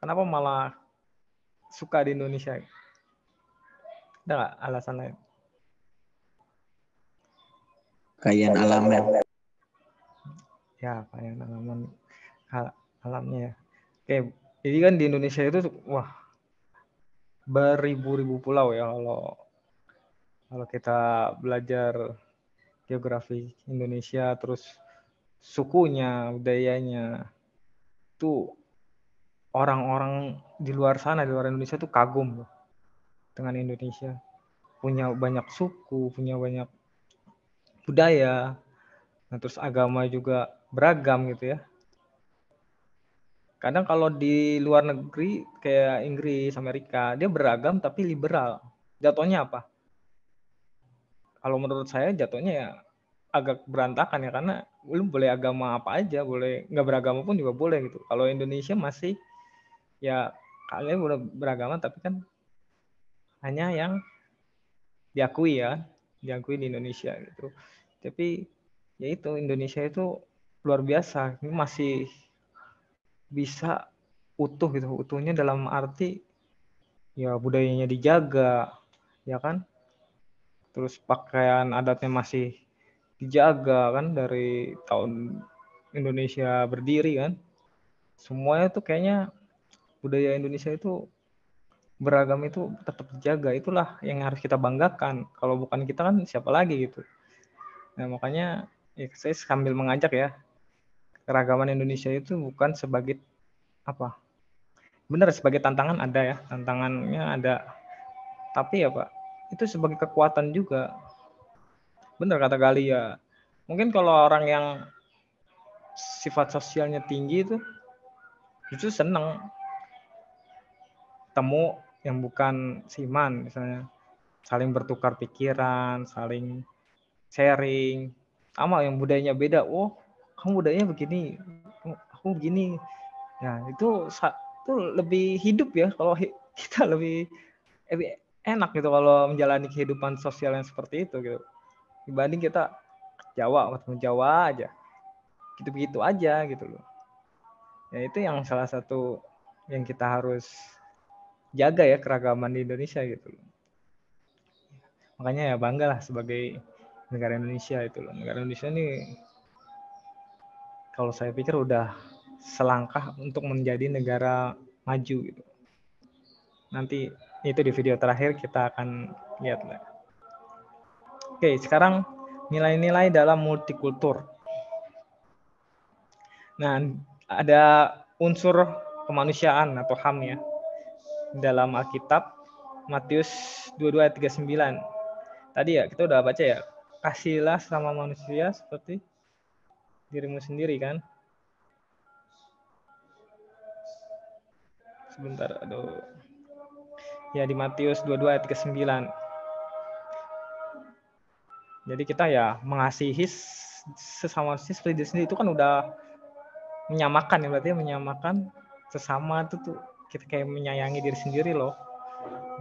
Kenapa malah suka di Indonesia? Ada nggak alasan lain? Kekayaan alamnya. Ya, kekayaan alamnya ya. Oke, jadi kan di Indonesia itu wah beribu-ribu pulau ya kalau kita belajar geografi Indonesia, terus sukunya, budayanya, itu orang-orang di luar sana, di luar Indonesia tuh kagum loh dengan Indonesia. Punya banyak suku, punya banyak budaya, nah terus agama juga beragam gitu ya. Kadang kalau di luar negeri kayak Inggris, Amerika, dia beragam tapi liberal. Jatuhnya apa? Kalau menurut saya jatuhnya ya agak berantakan ya, karena lu boleh agama apa aja, boleh nggak beragama pun juga boleh gitu. Kalau Indonesia masih ya kalian boleh beragama tapi kan hanya yang diakui di Indonesia gitu. Tapi ya itu Indonesia itu luar biasa, ini masih bisa utuh gitu, utuhnya dalam arti ya budayanya dijaga, ya kan? Terus pakaian adatnya masih dijaga kan dari tahun Indonesia berdiri kan. Semuanya tuh kayaknya budaya Indonesia itu beragam itu tetap dijaga. Itulah yang harus kita banggakan. Kalau bukan kita kan siapa lagi gitu. Nah makanya ya saya sambil mengajak ya, keragaman Indonesia itu bukan sebagai apa? Benar sebagai tantangan ada ya, tantangannya ada. Tapi ya Pak, itu sebagai kekuatan juga. Benar kata Gali ya. Mungkin kalau orang yang sifat sosialnya tinggi itu justru senang temu yang bukan siman, misalnya saling bertukar pikiran, saling sharing. Sama yang budayanya beda, oh kamu budayanya begini, aku begini. Ya itu lebih hidup ya, kalau kita lebih enak gitu kalau menjalani kehidupan sosial yang seperti itu gitu. Dibanding kita Jawa, ketemu Jawa aja, gitu-gitu aja gitu loh. Ya itu yang salah satu yang kita harus jaga ya, keragaman di Indonesia gitu loh. Makanya ya banggalah sebagai negara Indonesia itu loh. Negara Indonesia ini kalau saya pikir udah selangkah untuk menjadi negara maju gitu. Nanti itu di video terakhir kita akan lihat lah. Oke, sekarang nilai-nilai dalam multikultur. Nah, ada unsur kemanusiaan atau HAM ya dalam Alkitab, Matius 22 ayat 39. Tadi ya kita udah baca ya, kasihlah sama manusia seperti dirimu sendiri kan? Sebentar, aduh. Ya di Matius 22 ayat ke-9. Jadi kita ya mengasihi sesama manusia seperti diri sendiri, itu kan udah menyamakan ya, berarti menyamakan sesama itu tuh kita kayak menyayangi diri sendiri loh.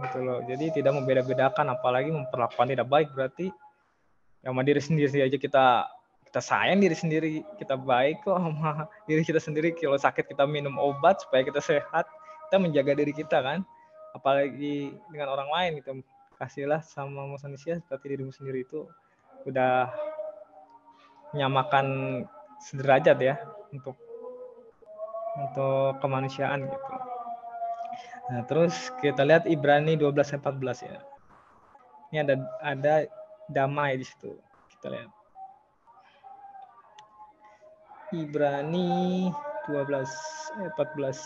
Gitu loh. Jadi tidak membeda-bedakan, apalagi memperlakukan tidak baik, berarti ya sama diri sendiri aja kita sayang diri sendiri, kita baik kok sama diri kita sendiri. Kalau sakit kita minum obat supaya kita sehat, kita menjaga diri kita kan, apalagi dengan orang lain gitu. Kasihlah sama manusia seperti dirimu sendiri, itu udah menyamakan sederajat ya untuk kemanusiaan gitu. Nah, terus kita lihat Ibrani 12:14 ya. Ini ada damai di situ. Kita lihat. Ibrani 12:14.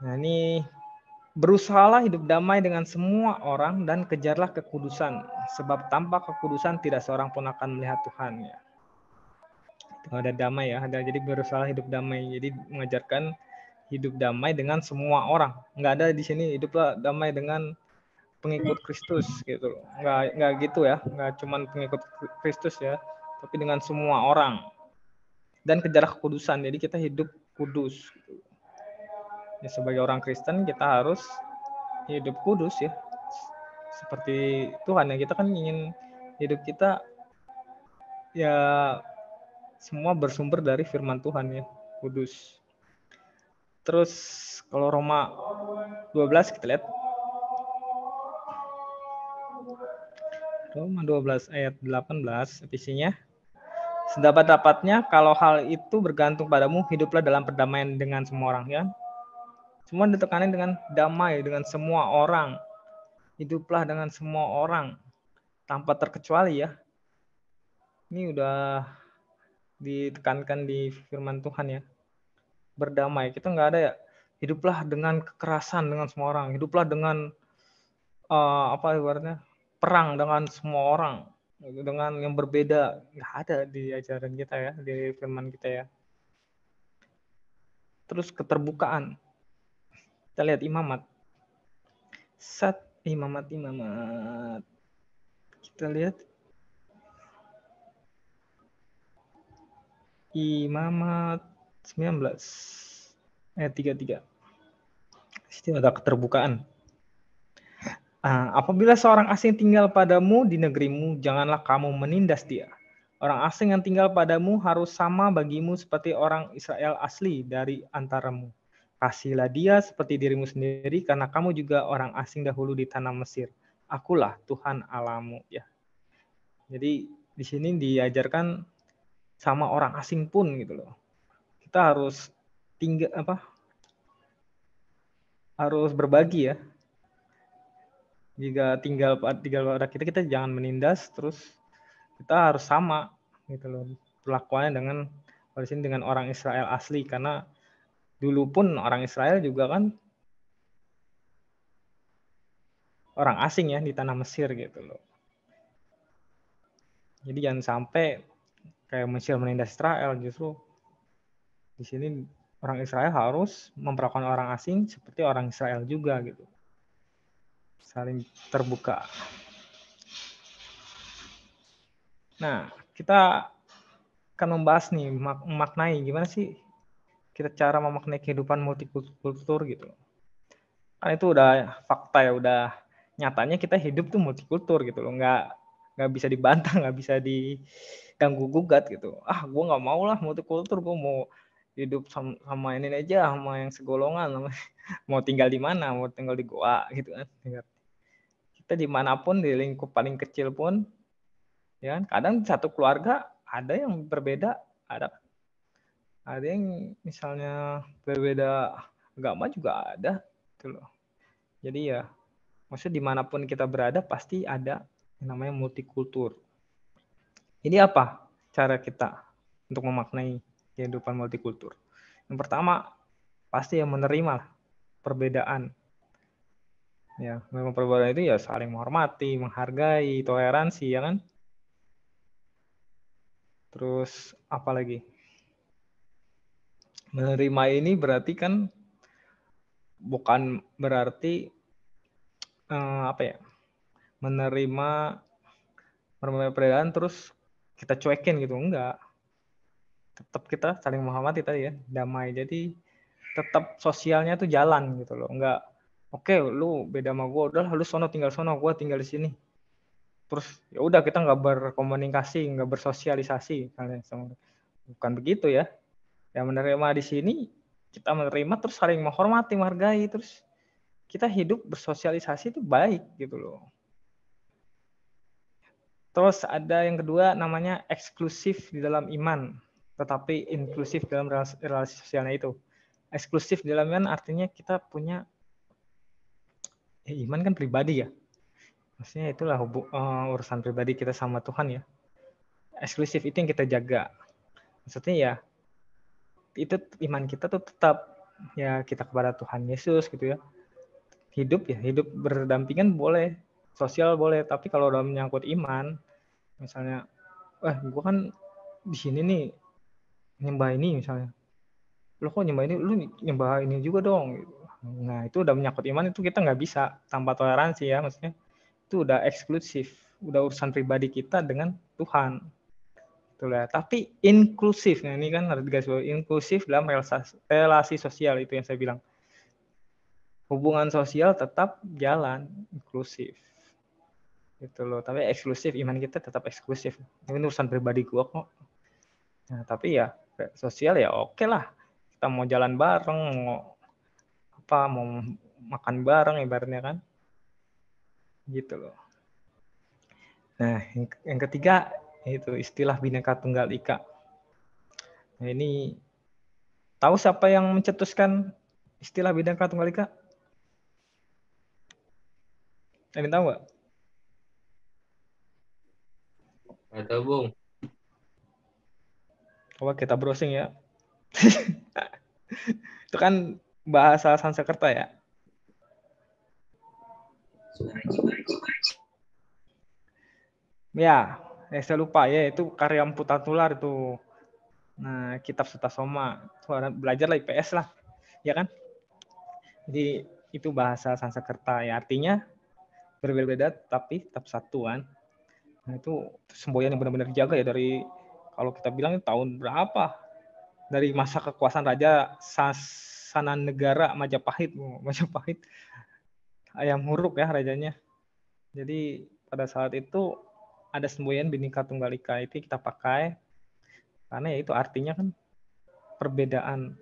Nah, ini berusahalah hidup damai dengan semua orang dan kejarlah kekudusan, sebab tanpa kekudusan tidak seorang pun akan melihat Tuhan ya. Ada damai ya, jadi berusaha hidup damai. Jadi mengajarkan hidup damai dengan semua orang. Nggak ada di sini hiduplah damai dengan pengikut Kristus gitu. Nggak gitu ya, nggak cuman pengikut Kristus ya, tapi dengan semua orang. Dan kejar kekudusan, jadi kita hidup kudus. Ya, sebagai orang Kristen kita harus hidup kudus ya, seperti Tuhan ya. Kita kan ingin hidup kita ya semua bersumber dari firman Tuhan ya, kudus. Terus kalau Roma 12 kita lihat. Roma 12 ayat 18 isinya. Sedapat-dapatnya kalau hal itu bergantung padamu, hiduplah dalam perdamaian dengan semua orang ya. Semua ditekanin dengan damai dengan semua orang. Hiduplah dengan semua orang tanpa terkecuali ya. Ini udah ditekankan di firman Tuhan ya. Berdamai. Kita nggak ada ya. Hiduplah dengan kekerasan dengan semua orang. Hiduplah dengan ibaratnya perang dengan semua orang, dengan yang berbeda. Nggak ada di ajaran kita ya, di firman kita ya. Terus keterbukaan. Kita lihat imamat. Imamat. Kita lihat Imamat 19 ayat 33. Di ada keterbukaan. Apabila seorang asing tinggal padamu di negerimu, janganlah kamu menindas dia. Orang asing yang tinggal padamu harus sama bagimu seperti orang Israel asli dari antaramu. Kasihilah dia seperti dirimu sendiri, karena kamu juga orang asing dahulu di tanah Mesir. Akulah Tuhan Allahmu ya. Jadi di sini diajarkan sama orang asing pun gitu loh. Kita harus harus berbagi ya. Jika tinggal pada kita jangan menindas, terus kita harus sama gitu loh perlakuannya dengan orang Israel asli, karena dulu pun orang Israel juga kan orang asing ya di tanah Mesir gitu loh. Jadi jangan sampai kayak Mesir menindas Israel, justru di sini orang Israel harus memperlakukan orang asing seperti orang Israel juga gitu. Saling terbuka. Nah, kita akan membahas nih, memaknai gimana sih kita cara memaknai kehidupan multikultur gitu. Kan itu udah fakta ya, udah nyatanya kita hidup tuh multikultur gitu loh, nggak bisa dibantah, nggak bisa diganggu gugat gitu. Gue nggak mau lah multikultur, gue mau hidup sama ini aja, sama yang segolongan, mau tinggal di mana, mau tinggal di goa gitu kan. Kita dimanapun, di lingkup paling kecil pun, ya kan, kadang satu keluarga ada yang berbeda, ada yang misalnya berbeda agama juga ada gitu loh. Jadi ya maksudnya dimanapun kita berada pasti ada yang namanya multikultur. Jadi apa cara kita untuk memaknai kehidupan multikultur? Yang pertama pasti yang menerima perbedaan. Ya, memang perbedaan itu ya saling menghormati, menghargai, toleransi ya kan. Terus apa lagi? Menerima ini berarti kan bukan berarti apa ya? Menerima perbedaan terus kita cuekin gitu, enggak. Tetap kita saling menghormati tadi ya, damai. Jadi tetap sosialnya tuh jalan gitu loh, enggak oke lu beda sama gue, udah lu sono, gue tinggal di sini. Terus ya udah kita nggak berkomunikasi, nggak bersosialisasi, bukan begitu ya. Yang menerima di sini kita menerima terus saling menghormati, menghargai, terus kita hidup bersosialisasi itu baik gitu loh. Terus ada yang kedua namanya eksklusif di dalam iman, tetapi inklusif dalam relasi sosialnya itu. Eksklusif di dalam iman artinya kita punya iman kan pribadi ya. Maksudnya itulah urusan pribadi kita sama Tuhan ya. Eksklusif itu yang kita jaga. Maksudnya ya itu iman kita tuh tetap ya kita kepada Tuhan Yesus gitu ya. Hidup berdampingan boleh, sosial boleh, tapi kalau dalam menyangkut iman, misalnya, gue kan di sini nih nyembah ini misalnya, lo kok nyembah ini, lu nyembah ini juga dong. Nah itu udah menyangkut iman, itu kita nggak bisa tanpa toleransi ya, maksudnya itu udah eksklusif, udah urusan pribadi kita dengan Tuhan. Itulah. Tapi inklusif, nah ini kan harus digarisbawahi, inklusif dalam relasi sosial itu yang saya bilang. Hubungan sosial tetap jalan, inklusif. Gitu loh. Tapi eksklusif, iman kita tetap eksklusif. Ini urusan pribadi gua kok. Nah, tapi ya sosial ya oke lah. Kita mau jalan bareng, mau makan bareng ibaratnya kan. Gitu loh. Nah, yang ketiga itu istilah Bhinneka Tunggal Ika. Nah, ini tahu siapa yang mencetuskan istilah Bhinneka Tunggal Ika? Ada yang tahu nggak? Ada, Bung. Coba kita browsing ya. Itu kan bahasa Sanskerta ya. Ya, saya lupa ya, itu karya Emputan Tular itu. Nah, kitab Sutasoma. Belajar lah IPS lah. Ya kan? Jadi itu bahasa Sanskerta ya, artinya berbeda-beda tapi tetap satu kan. Nah, itu semboyan yang benar-benar dijaga ya dari kalau kita bilang tahun berapa? Dari masa kekuasaan Raja Sasananegara Majapahit. Majapahit. Ayam Huruk ya rajanya. Jadi pada saat itu ada semboyan Bhinneka Tunggal Ika itu kita pakai karena ya itu artinya kan perbedaan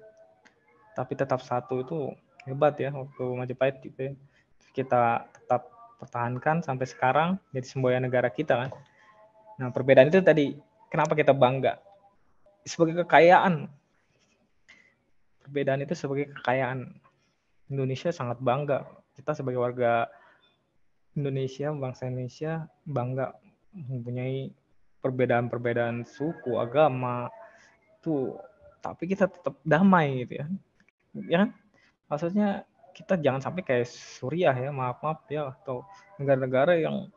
tapi tetap satu, itu hebat ya waktu Majapahit gitu ya. Kita tetap pertahankan sampai sekarang jadi semboyan negara kita kan. Nah, perbedaan itu tadi kenapa kita bangga? Sebagai kekayaan. Perbedaan itu sebagai kekayaan. Indonesia sangat bangga. Kita sebagai warga Indonesia, bangsa Indonesia bangga mempunyai perbedaan-perbedaan suku, agama, itu, tapi kita tetap damai gitu ya. Ya kan? Maksudnya kita jangan sampai kayak Suriah ya, maaf ya, atau negara-negara yang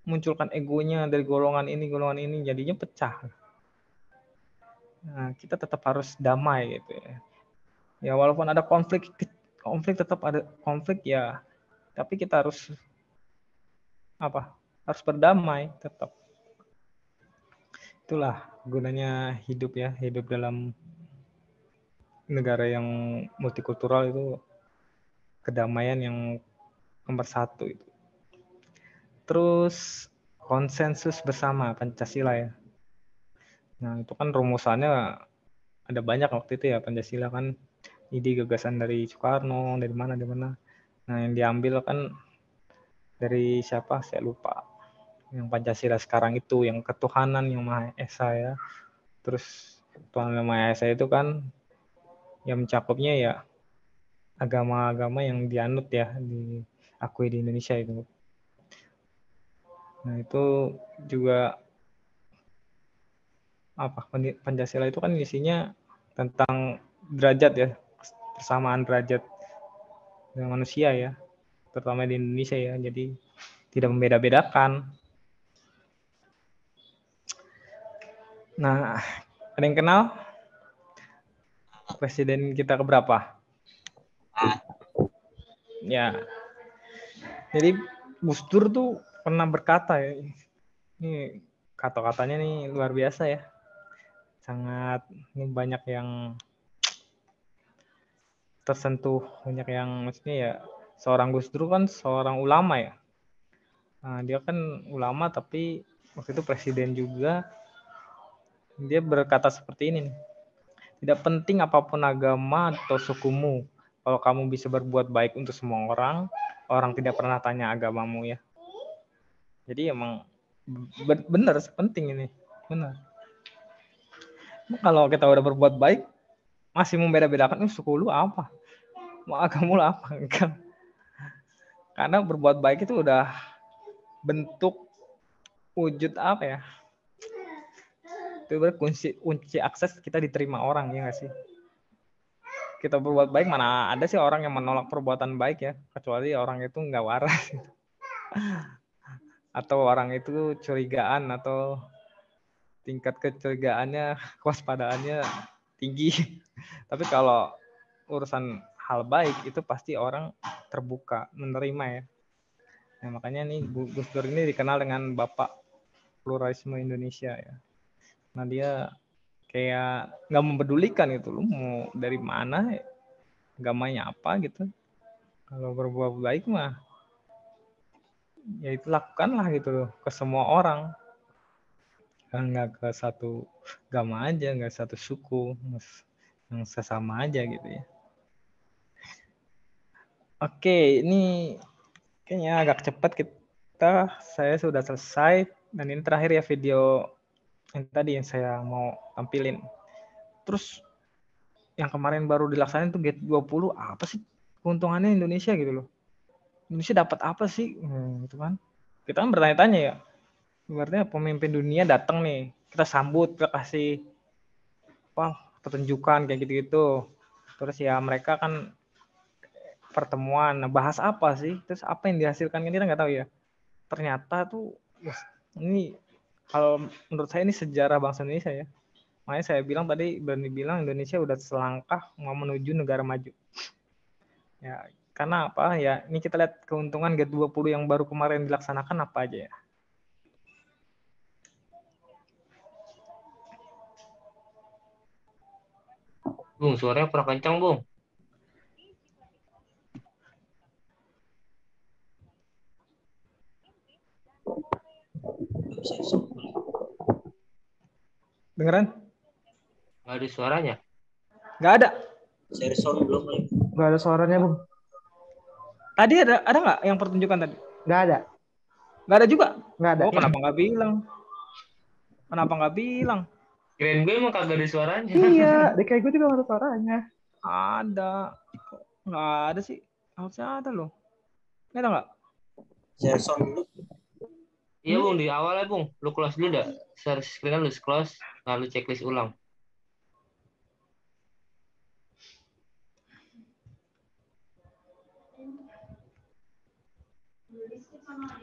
munculkan egonya dari golongan ini, jadinya pecah. Nah, kita tetap harus damai gitu ya. Ya walaupun ada konflik tetap ada konflik ya, tapi kita harus harus berdamai tetap. Itulah gunanya hidup ya, hidup dalam negara yang multikultural itu, kedamaian yang nomor satu itu. Terus konsensus bersama Pancasila ya. Nah itu kan rumusannya ada banyak waktu itu ya, Pancasila kan ide gagasan dari Soekarno, dari mana. Nah yang diambil kan dari siapa saya lupa. Yang Pancasila sekarang itu yang ketuhanan yang Maha Esa ya. Terus Tuhan yang Maha Esa itu kan yang mencakupnya ya agama-agama yang dianut ya, diakui di Indonesia itu. Nah itu juga Pancasila itu kan isinya tentang derajat ya, persamaan derajat dengan manusia ya, terutama di Indonesia ya. Jadi tidak membeda-bedakan. Nah, ada yang kenal presiden kita keberapa? Ya, jadi Gus Dur tuh pernah berkata ya, ini kata-katanya nih luar biasa ya, sangat ini banyak yang tersentuh, banyak yang maksudnya ya, seorang Gus Dur kan seorang ulama ya. Nah, dia kan ulama tapi waktu itu presiden juga. Dia berkata seperti ini nih. Tidak penting apapun agama atau sukumu, kalau kamu bisa berbuat baik untuk semua orang, orang tidak pernah tanya agamamu ya. Jadi emang benar penting ini, benar. Kalau kita udah berbuat baik, masih membeda-bedakan suku lu apa, mau agama lu apa, enggak. Karena berbuat baik itu udah bentuk wujud apa ya? Itu kunci akses kita diterima orang, ya nggak sih? Kita berbuat baik, mana ada sih orang yang menolak perbuatan baik ya, kecuali orang itu nggak waras atau orang itu curigaan atau tingkat kecurigaannya, kewaspadaannya tinggi. Tapi kalau urusan hal baik itu pasti orang terbuka menerima ya. Nah, makanya nih Gus Dur ini dikenal dengan Bapak Pluralisme Indonesia ya. Nah, dia kayak nggak mempedulikan gitu, lu mau dari mana, agamanya apa gitu. Kalau berbuat baik mah ya itu lakukanlah gitu loh ke semua orang, kan nggak ke satu agama aja, nggak satu suku, yang sesama aja gitu ya. Oke, ini kayaknya agak cepat saya sudah selesai, dan ini terakhir ya video yang tadi yang saya mau tampilin. Terus yang kemarin baru dilaksanain tuh G20, apa sih keuntungannya Indonesia gitu loh. Indonesia dapat apa sih? Gitu kan. Kita kan bertanya-tanya ya. Berarti pemimpin dunia datang nih, kita sambut, kita kasih pertunjukan kayak gitu-gitu. Terus ya mereka kan pertemuan, bahas apa sih? Terus apa yang dihasilkan kan kita nggak tahu ya. Ternyata tuh ini kalau menurut saya ini sejarah bangsa Indonesia ya. Makanya saya bilang tadi, berani bilang Indonesia udah selangkah mau menuju negara maju. Ya, karena apa ya? Ini kita lihat keuntungan G20 yang baru kemarin dilaksanakan apa aja ya. Bung, suaranya kurang kencang, Bung. Beneran? Nggak ada suaranya. Nggak ada. Share sound belum lagi. Gak ada suaranya, Bung. Tadi ada nggak yang pertunjukan tadi? Gak ada. Nggak ada juga? Nggak ada. Oh, kenapa nggak bilang? Kenapa nggak bilang? Kirain gue emang kagak ada suaranya. Iya, di kayak gue juga gak ada suaranya. Ada. Nggak ada sih. Harusnya ada loh. Ini ada nggak? Share sound dulu. Iya, Bung, di awal ya, Bung. Lu close dulu dah. Share screen lu close, lalu checklist ulang.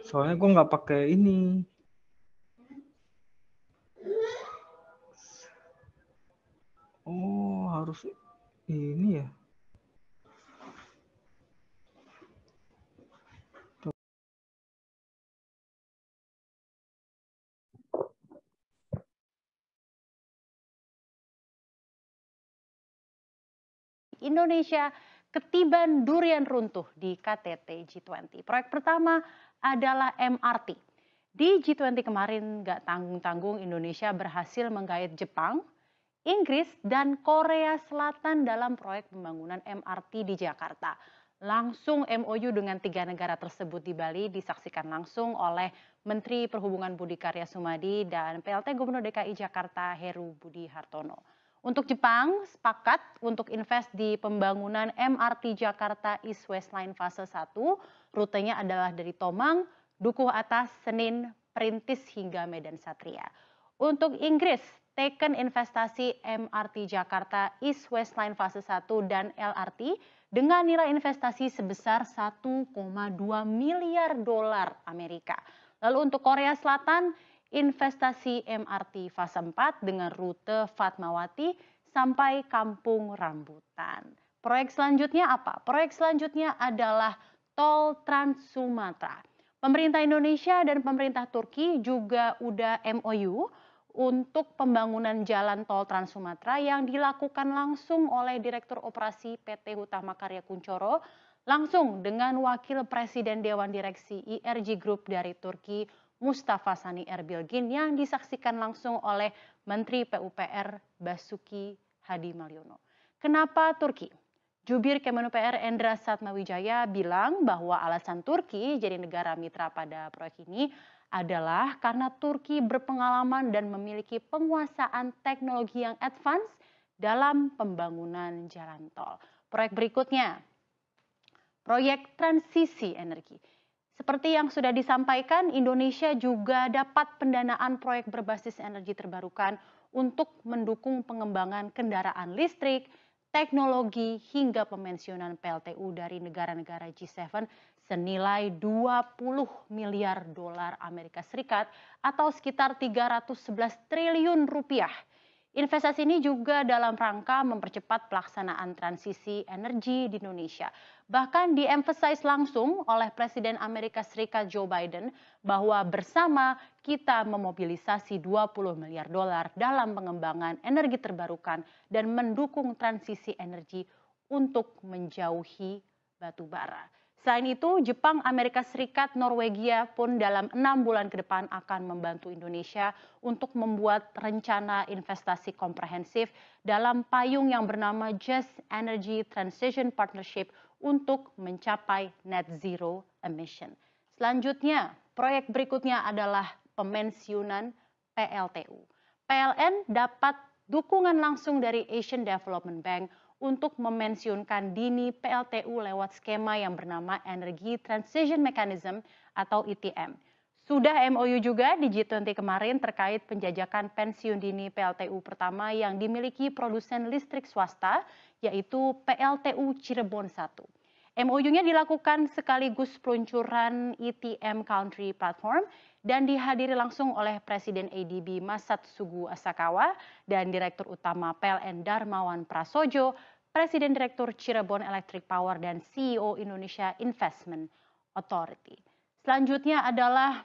Soalnya gue nggak pakai ini. Oh, harus ini ya. Indonesia ketiban durian runtuh di KTT G20. Proyek pertama adalah MRT. Di G20 kemarin gak tanggung-tanggung Indonesia berhasil menggait Jepang, Inggris, dan Korea Selatan dalam proyek pembangunan MRT di Jakarta. Langsung MOU dengan 3 negara tersebut di Bali disaksikan langsung oleh Menteri Perhubungan Budi Karya Sumadi dan PLT Gubernur DKI Jakarta Heru Budi Hartono. Untuk Jepang, sepakat untuk invest di pembangunan MRT Jakarta East West Line fase 1. Rutenya adalah dari Tomang, Dukuh Atas, Senin, Perintis hingga Medan Satria. Untuk Inggris, teken investasi MRT Jakarta East West Line fase 1 dan LRT dengan nilai investasi sebesar 1,2 miliar dolar Amerika. Lalu untuk Korea Selatan, investasi MRT fase 4 dengan rute Fatmawati sampai Kampung Rambutan. Proyek selanjutnya apa? Proyek selanjutnya adalah Tol Trans Sumatera. Pemerintah Indonesia dan pemerintah Turki juga udah MOU untuk pembangunan jalan tol Trans Sumatera yang dilakukan langsung oleh Direktur Operasi PT Hutama Karya Kuncoro langsung dengan Wakil Presiden Dewan Direksi IRG Group dari Turki Mustafa Sani Erbilgin yang disaksikan langsung oleh Menteri PUPR Basuki Hadi Malyono. Kenapa Turki? Jubir Kemenupr Endra Satmawijaya bilang bahwa alasan Turki jadi negara mitra pada proyek ini adalah karena Turki berpengalaman dan memiliki penguasaan teknologi yang advance dalam pembangunan jalan tol. Proyek berikutnya, proyek transisi energi. Seperti yang sudah disampaikan, Indonesia juga dapat pendanaan proyek berbasis energi terbarukan untuk mendukung pengembangan kendaraan listrik, teknologi hingga pemensiunan PLTU dari negara-negara G7 senilai 20 miliar dolar Amerika Serikat atau sekitar 311 triliun rupiah. Investasi ini juga dalam rangka mempercepat pelaksanaan transisi energi di Indonesia. Bahkan di-emphasize langsung oleh Presiden Amerika Serikat Joe Biden bahwa bersama kita memobilisasi 20 miliar dolar dalam pengembangan energi terbarukan dan mendukung transisi energi untuk menjauhi batu bara. Selain itu, Jepang, Amerika Serikat, Norwegia pun dalam 6 bulan ke depan akan membantu Indonesia untuk membuat rencana investasi komprehensif dalam payung yang bernama Just Energy Transition Partnership untuk mencapai net zero emission. Selanjutnya, proyek berikutnya adalah pemensiunan PLTU. PLN dapat dukungan langsung dari Asian Development Bank untuk memensiunkan dini PLTU lewat skema yang bernama Energy Transition Mechanism atau ETM. Sudah MOU juga di G20 kemarin terkait penjajakan pensiun dini PLTU pertama yang dimiliki produsen listrik swasta, yaitu PLTU Cirebon 1. MOU-nya dilakukan sekaligus peluncuran ETM Country Platform dan dihadiri langsung oleh Presiden ADB Masatsugu Asakawa dan Direktur Utama PLN Darmawan Prasojo, Presiden Direktur Cirebon Electric Power dan CEO Indonesia Investment Authority. Selanjutnya adalah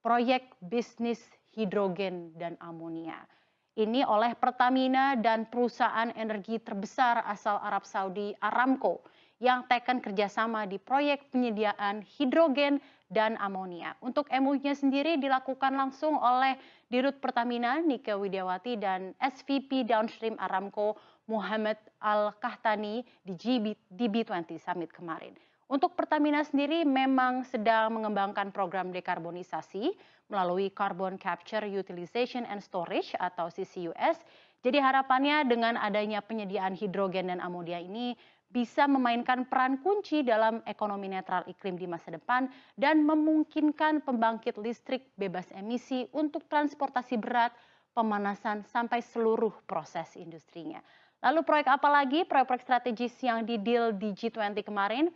proyek bisnis hidrogen dan amonia. Ini oleh Pertamina dan perusahaan energi terbesar asal Arab Saudi Aramco yang teken kerjasama di proyek penyediaan hidrogen dan amonia. Untuk MOU-nya sendiri dilakukan langsung oleh Dirut Pertamina Nike Widiawati dan SVP Downstream Aramco Muhammad Al-Kahtani di B20 Summit kemarin. Untuk Pertamina sendiri memang sedang mengembangkan program dekarbonisasi melalui Carbon Capture Utilization and Storage atau CCUS. Jadi harapannya dengan adanya penyediaan hidrogen dan amonia ini bisa memainkan peran kunci dalam ekonomi netral iklim di masa depan dan memungkinkan pembangkit listrik bebas emisi untuk transportasi berat, pemanasan sampai seluruh proses industrinya. Lalu proyek apa lagi? Proyek-proyek strategis yang di-deal di G20 kemarin,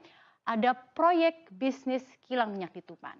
ada proyek bisnis kilang minyak di Tuban.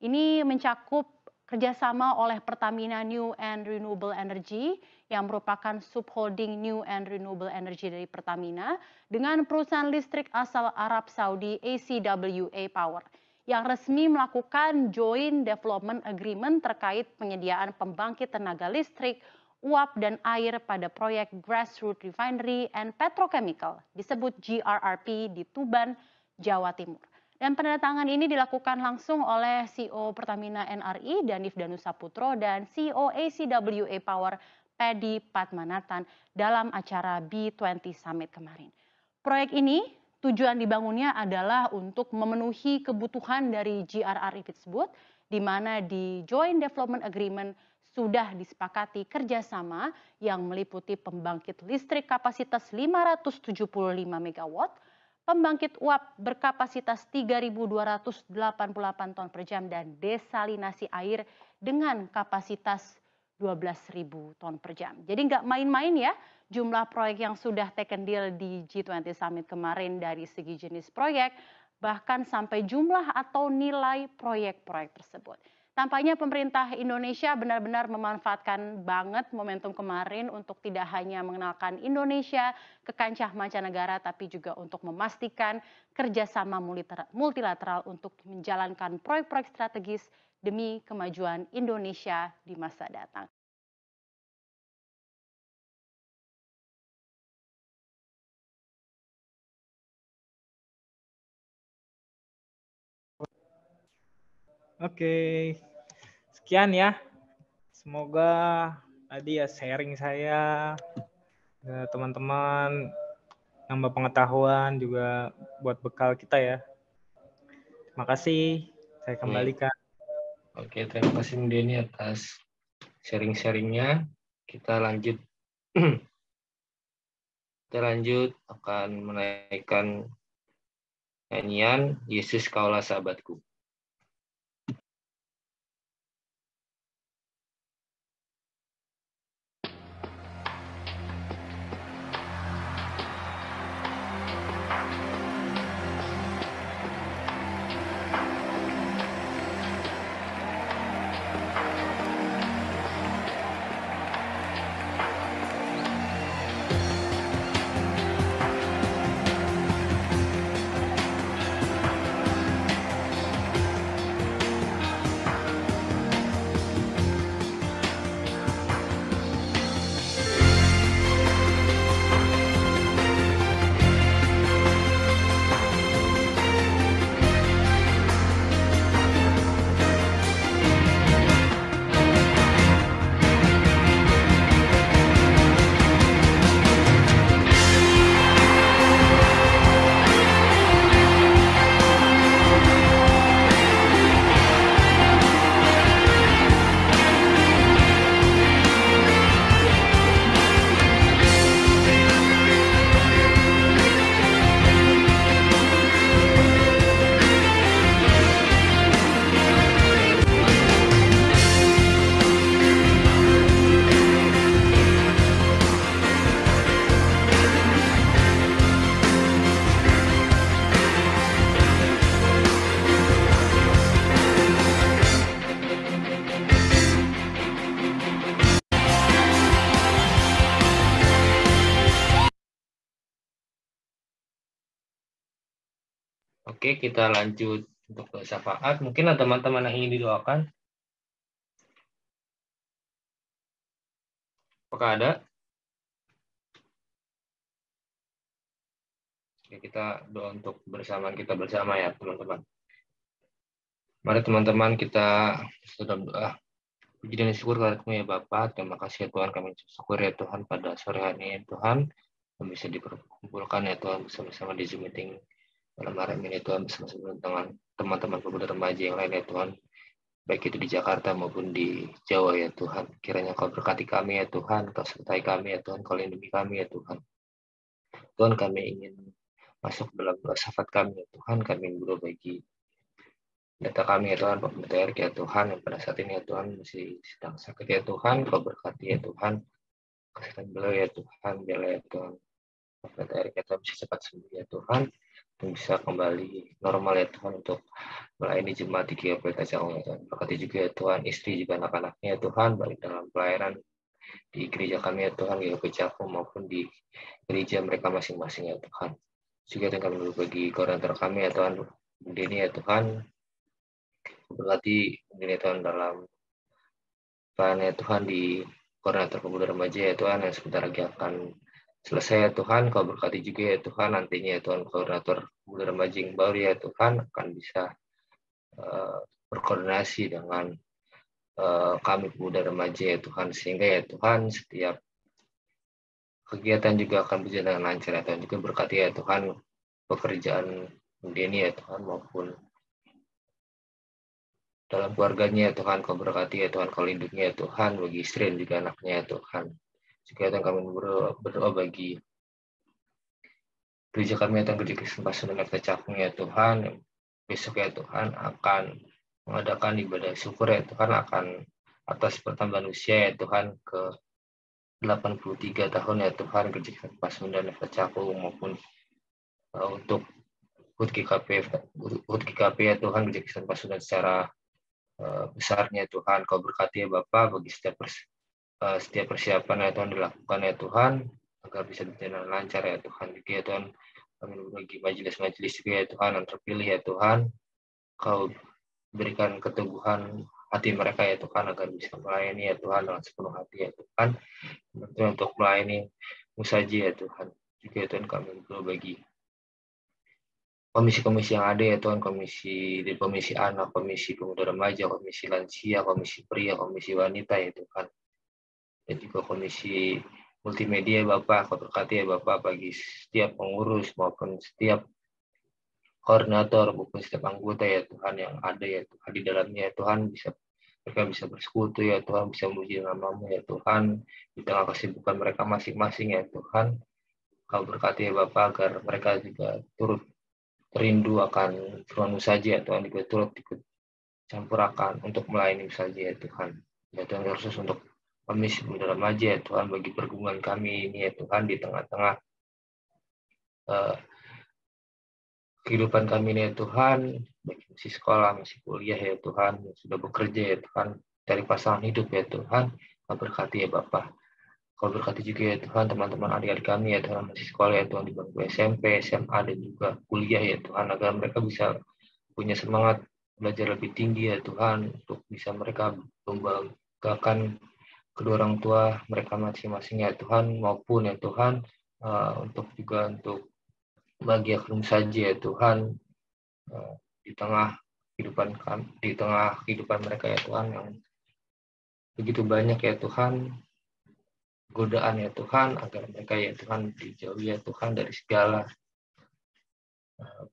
Ini mencakup kerjasama oleh Pertamina New and Renewable Energy yang merupakan subholding New and Renewable Energy dari Pertamina dengan perusahaan listrik asal Arab Saudi ACWA Power yang resmi melakukan Joint Development Agreement terkait penyediaan pembangkit tenaga listrik, uap dan air pada proyek Grassroots Refinery and Petrochemical disebut GRRP di Tuban, Jawa Timur. Dan penandatangan ini dilakukan langsung oleh CEO Pertamina NRI Danif Danusaputro dan CEO ACWA Power Paddy Padmanathan dalam acara B20 Summit kemarin. Proyek ini tujuan dibangunnya adalah untuk memenuhi kebutuhan dari GRRP tersebut, di mana di Joint Development Agreement sudah disepakati kerjasama yang meliputi pembangkit listrik kapasitas 575 MW, pembangkit uap berkapasitas 3.288 ton per jam dan desalinasi air dengan kapasitas 12.000 ton per jam. Jadi nggak main-main ya jumlah proyek yang sudah taken deal di G20 Summit kemarin dari segi jenis proyek, bahkan sampai jumlah atau nilai proyek-proyek tersebut. Tampaknya pemerintah Indonesia benar-benar memanfaatkan banget momentum kemarin untuk tidak hanya mengenalkan Indonesia ke kancah mancanegara, tapi juga untuk memastikan kerjasama multilateral untuk menjalankan proyek-proyek strategis demi kemajuan Indonesia di masa datang. Oke, sekian ya. Semoga tadi ya sharing saya teman-teman nambah pengetahuan juga buat bekal kita ya. Terima kasih. Saya kembalikan. Oke, terima kasih Mbak Deni atas sharing-sharingnya. Kita lanjut akan menaikkan nyanyian Yesus Kaulah Sahabatku. Oke, kita lanjut untuk doa syafaat. Mungkin ada teman-teman yang ingin didoakan? Apakah ada? Oke, kita doa untuk kita bersama ya, teman-teman. Mari teman-teman kita sudah berdoa. Puji dan syukur kehadirat-Mu ya Bapa. Terima kasih ya Tuhan, kami syukur ya Tuhan pada sore hari ini Tuhan. Kami bisa diperkumpulkan ya Tuhan bersama-sama di Zoom meeting malam hari ini Tuhan, bersama-sama dengan teman-teman pemuda remaja yang lain ya Tuhan, baik itu di Jakarta maupun di Jawa ya Tuhan. Kiranya Kau berkati kami ya Tuhan, Kau sertai kami ya Tuhan, Kau lindungi kami ya Tuhan. Tuhan, kami ingin masuk dalam doa syafaat kami ya Tuhan. Kami ingin berdoa bagi data kami ya Tuhan, Pak Pendeta Erik ya Tuhan, yang pada saat ini ya Tuhan masih sedang sakit ya Tuhan. Kau berkati ya Tuhan, kesehatan beliau ya Tuhan, biarlah ya Tuhan Pak Pendeta Erik ya Tuhan bisa cepat sembuh ya Tuhan, dan bisa kembali normal ya Tuhan untuk melayani jemaat di GKP Kacang ya Tuhan. Berkati juga ya Tuhan istri juga anak-anaknya ya Tuhan, baik dalam pelayanan di gereja kami ya Tuhan, GKP Cakung maupun di gereja mereka masing-masing ya Tuhan. Juga dengan kami bagi koordinator kami ya Tuhan, Deni ya Tuhan, berkati Deni ya Tuhan dalam pelayanan ya Tuhan di koordinator pemuda remaja ya Tuhan, yang sebentar lagi akan selesai ya Tuhan. Kau berkati juga ya Tuhan nantinya ya Tuhan, koordinator pemuda remaja yang baru ya Tuhan akan bisa berkoordinasi dengan kami pemuda remaja ya Tuhan, sehingga ya Tuhan setiap kegiatan juga akan berjalan dengan lancar ya Tuhan. Juga berkati ya Tuhan pekerjaan Deni ya Tuhan maupun dalam keluarganya ya Tuhan. Kau berkati ya Tuhan, Kau lindungi ya Tuhan bagi istri dan juga anaknya ya Tuhan. Juga Tuhan kami berdoa bagi gereja kami ya Tuhan, gereja Kristen Pasundan Efta Cakung ya Tuhan, besok ya Tuhan akan mengadakan ibadah syukur ya Tuhan akan atas pertambahan usia ya Tuhan ke 83 tahun ya Tuhan, gereja Kristen Pasundan Efta Cakung maupun untuk HUT GKP ya Tuhan, gereja Kristen Pasundan secara besarnya Tuhan. Kau berkati ya Bapa bagi setiap persiapan ya Tuhan dilakukan ya Tuhan, agar bisa berjalan lancar ya Tuhan. Juga ya Tuhan, kami bagi majelis-majelis juga ya Tuhan yang terpilih ya Tuhan. Kau berikan keteguhan hati mereka ya Tuhan, agar bisa melayani ya Tuhan dengan sepenuh hati ya Tuhan. Untuk melayani-Mu saja ya Tuhan. Juga ya Tuhan, kami berbagi komisi-komisi yang ada ya Tuhan, komisi anak, komisi pemuda remaja, komisi lansia, komisi pria, komisi wanita ya Tuhan. Dan juga komisi multimedia Bapak, Kau berkati ya Bapak bagi setiap pengurus maupun setiap koordinator maupun setiap anggota ya Tuhan yang ada ya Tuhan di dalamnya ya Tuhan, mereka bisa bersekutu ya Tuhan, bisa memuji nama-Mu ya Tuhan di tengah kesibukan mereka masing-masing ya Tuhan. Kau berkati ya Bapak agar mereka juga turut rindu akan firman-Mu saja ya Tuhan, juga turut ikut campur akan untuk melayani saja ya Tuhan. Ya Tuhan, khusus untuk komisi pemuda remaja ya Tuhan, bagi pergumulan kami ini ya Tuhan di tengah-tengah kehidupan kami ini ya Tuhan, baik masih sekolah, masih kuliah ya Tuhan, sudah bekerja ya Tuhan, cari pasangan hidup ya Tuhan. Kau berkati ya Bapak. Kau berkati juga ya Tuhan teman-teman adik-adik kami ya Tuhan, masih sekolah ya Tuhan di bangku SMP, SMA dan juga kuliah ya Tuhan, agar mereka bisa punya semangat belajar lebih tinggi ya Tuhan, untuk bisa mereka membanggakan kedua orang tua mereka masing-masing ya Tuhan, maupun ya Tuhan untuk bahagia saja ya Tuhan di tengah kehidupan mereka ya Tuhan, yang begitu banyak ya Tuhan godaan ya Tuhan, agar mereka ya Tuhan dijauhi ya Tuhan dari segala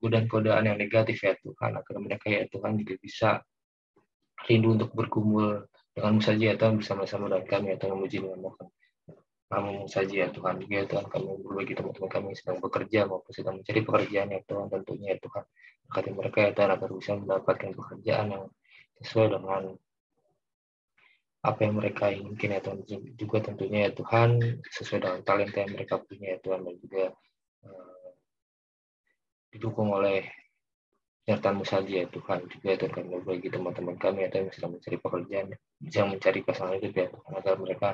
godaan yang negatif ya Tuhan, agar mereka ya Tuhan juga bisa rindu untuk bergumul dengan-Mu saja ya Tuhan, bersama-sama dengan kami ya Tuhan, memuji nama-Mu saja ya Tuhan. Juga ya Tuhan, kami berbagi teman-teman kami yang sedang bekerja maupun sedang mencari pekerjaan ya Tuhan, tentunya ya Tuhan, berkati mereka ya Tuhan agar bisa mendapatkan pekerjaan yang sesuai dengan apa yang mereka inginkan ya Tuhan, juga tentunya ya Tuhan sesuai dengan talenta yang mereka punya ya Tuhan, dan juga didukung oleh nyertaan-Mu saja ya Tuhan. Juga ya Tuhan, kami berbagi teman-teman kami ya Tuhan yang sedang mencari pekerjaan, yang mencari pasangan hidup ya Tuhan, agar mereka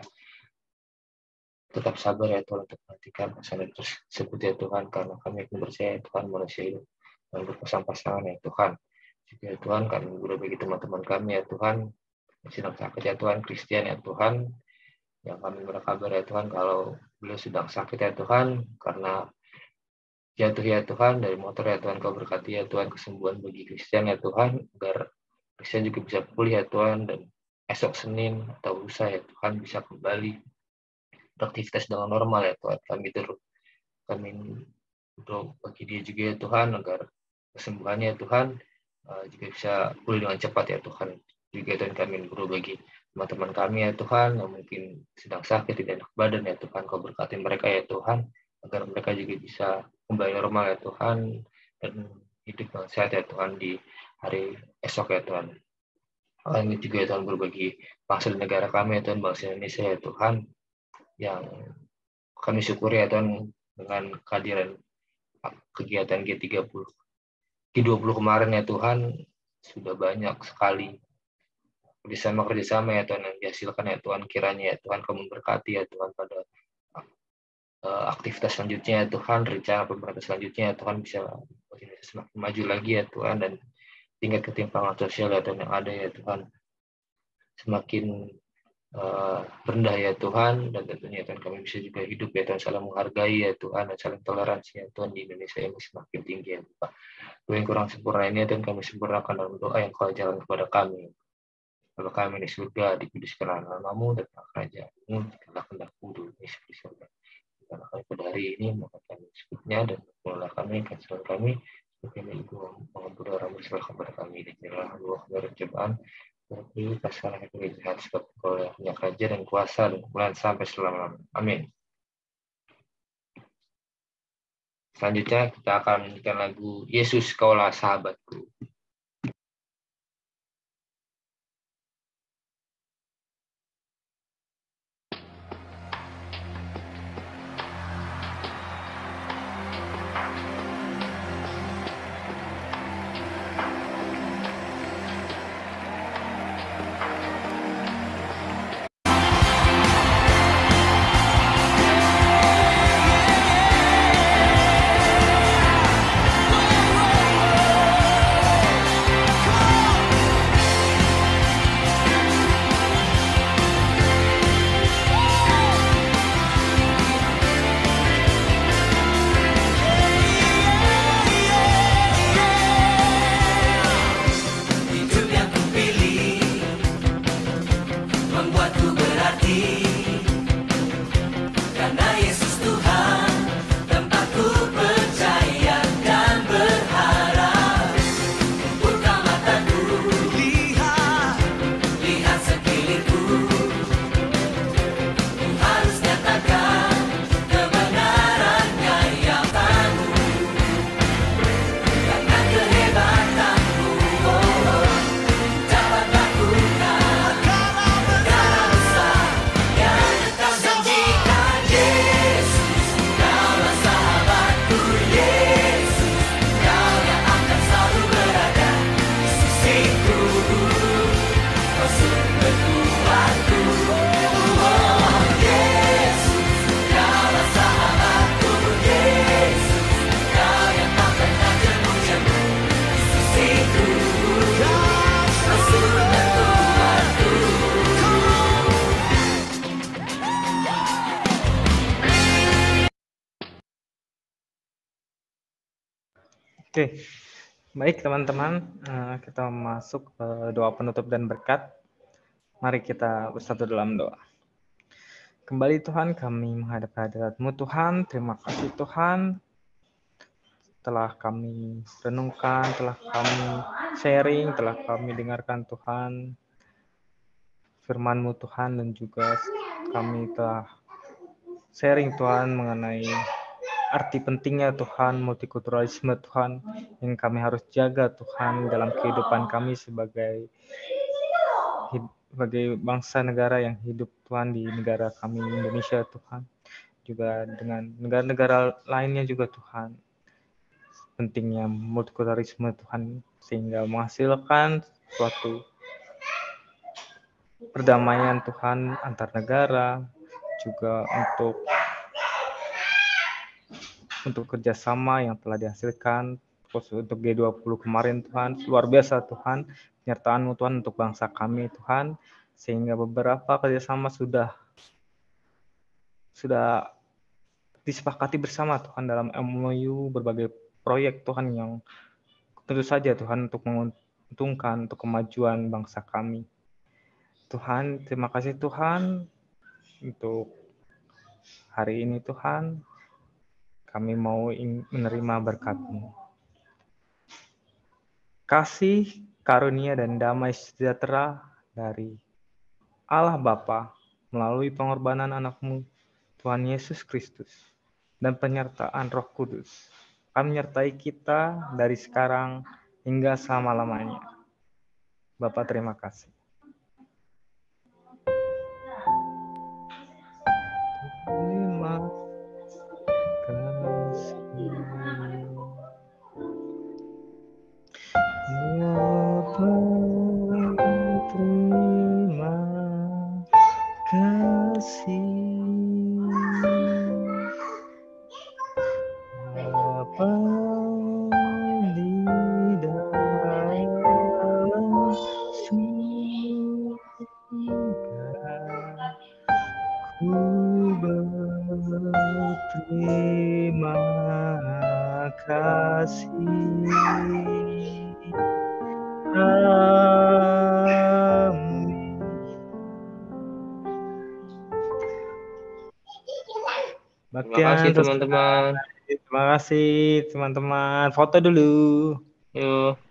tetap sabar ya Tuhan untuk menantikan pasangan tersebut ya Tuhan, karena kami percaya ya Tuhan manusia hidup dan berpasang-pasangan ya Tuhan. Juga ya Tuhan, kami berbagi teman-teman kami ya Tuhan sedang sakit ya Tuhan, Christian ya Tuhan, yang kami berkabar ya Tuhan kalau beliau sedang sakit ya Tuhan karena jatuh ya Tuhan dari motor ya Tuhan. Kau berkati ya Tuhan kesembuhan bagi Christian ya Tuhan, agar Christian juga bisa pulih ya Tuhan, dan esok Senin atau lusa ya Tuhan bisa kembali beraktivitas dengan normal ya Tuhan. Kami untuk bagi dia juga ya Tuhan, agar kesembuhannya ya Tuhan juga bisa pulih dengan cepat ya Tuhan. Juga Tuhan, kami berbagi teman-teman kami ya Tuhan yang mungkin sedang sakit, tidak enak badan ya Tuhan. Kau berkati mereka ya Tuhan, agar mereka juga bisa kembali normal ya Tuhan, dan hidup dengan sehat ya Tuhan di hari esok ya Tuhan. Kami juga ya Tuhan berbagi bangsa dan negara kami ya Tuhan, bangsa Indonesia ya Tuhan, yang kami syukuri ya Tuhan dengan kehadiran kegiatan G20 kemarin ya Tuhan, sudah banyak sekali kerjasama ya Tuhan yang dihasilkan ya Tuhan. Kiranya ya Tuhan Kau memberkati ya Tuhan pada aktivitas selanjutnya ya Tuhan, rencana pemerintah selanjutnya ya Tuhan, bisa semakin maju lagi ya Tuhan, dan tingkat ketimpangan sosial ya Tuhan yang ada ya Tuhan semakin rendah ya Tuhan, dan tentunya Tuhan kami bisa juga hidup ya Tuhan saling menghargai ya Tuhan, dan saling toleransi ya Tuhan di Indonesia ini semakin tinggi ya Tuhan. Doa yang kurang sempurna ini ya Tuhan kami sempurnakan dalam doa yang Kau ajarkan kepada kami. Kalau kami di surga, dikuduskanlah nama-Mu, datang kerajaan-Mu, jadilah kehendak-Mu di dunia seperti surga. Karena kami pada hari ini melakukan kami sebutnya, dan mulai kami, kanselan kami, sebagai ibu mengampuni orang bersalah kepada kami, dan janganlah Allah dari cobaan, tapi pasal yang kami jahat, sebab Kau yang punya kerajaan dan kuasa dan kemuliaan sampai selama-lamanya. Amin. Selanjutnya kita akan menyanyikan lagu Yesus Kaulah Sahabatku. Oke, baik teman-teman, kita masuk ke doa penutup dan berkat. Mari kita bersatu dalam doa. Kembali Tuhan, kami menghadap hadirat-Mu Tuhan. Terima kasih Tuhan telah kami renungkan, telah kami sharing, telah kami dengarkan Tuhan firman-Mu Tuhan, dan juga kami telah sharing Tuhan mengenai arti pentingnya Tuhan, multikulturalisme Tuhan, yang kami harus jaga Tuhan dalam kehidupan kami sebagai bangsa negara yang hidup Tuhan di negara kami Indonesia Tuhan. Juga dengan negara-negara lainnya juga Tuhan. Pentingnya multikulturalisme Tuhan sehingga menghasilkan suatu perdamaian Tuhan antar negara, juga untuk kerjasama yang telah dihasilkan khusus untuk G20 kemarin Tuhan. Luar biasa Tuhan, penyertaan-Mu Tuhan untuk bangsa kami Tuhan, sehingga beberapa kerjasama sudah disepakati bersama Tuhan dalam MOU berbagai proyek Tuhan yang tentu saja Tuhan untuk menguntungkan untuk kemajuan bangsa kami. Tuhan, terima kasih Tuhan untuk hari ini Tuhan. Kami mau menerima berkat-Mu. Kasih, karunia, dan damai sejahtera dari Allah Bapa melalui pengorbanan anak-Mu, Tuhan Yesus Kristus, dan penyertaan Roh Kudus akan menyertai kita dari sekarang hingga selama-lamanya. Bapa, terima kasih. Terima kasih. Bapa, terima kasih. Bapa di dalam surga, ku berterima kasih. Amin. Terima kasih teman-teman. Terima kasih teman-teman. Foto dulu. Yuk.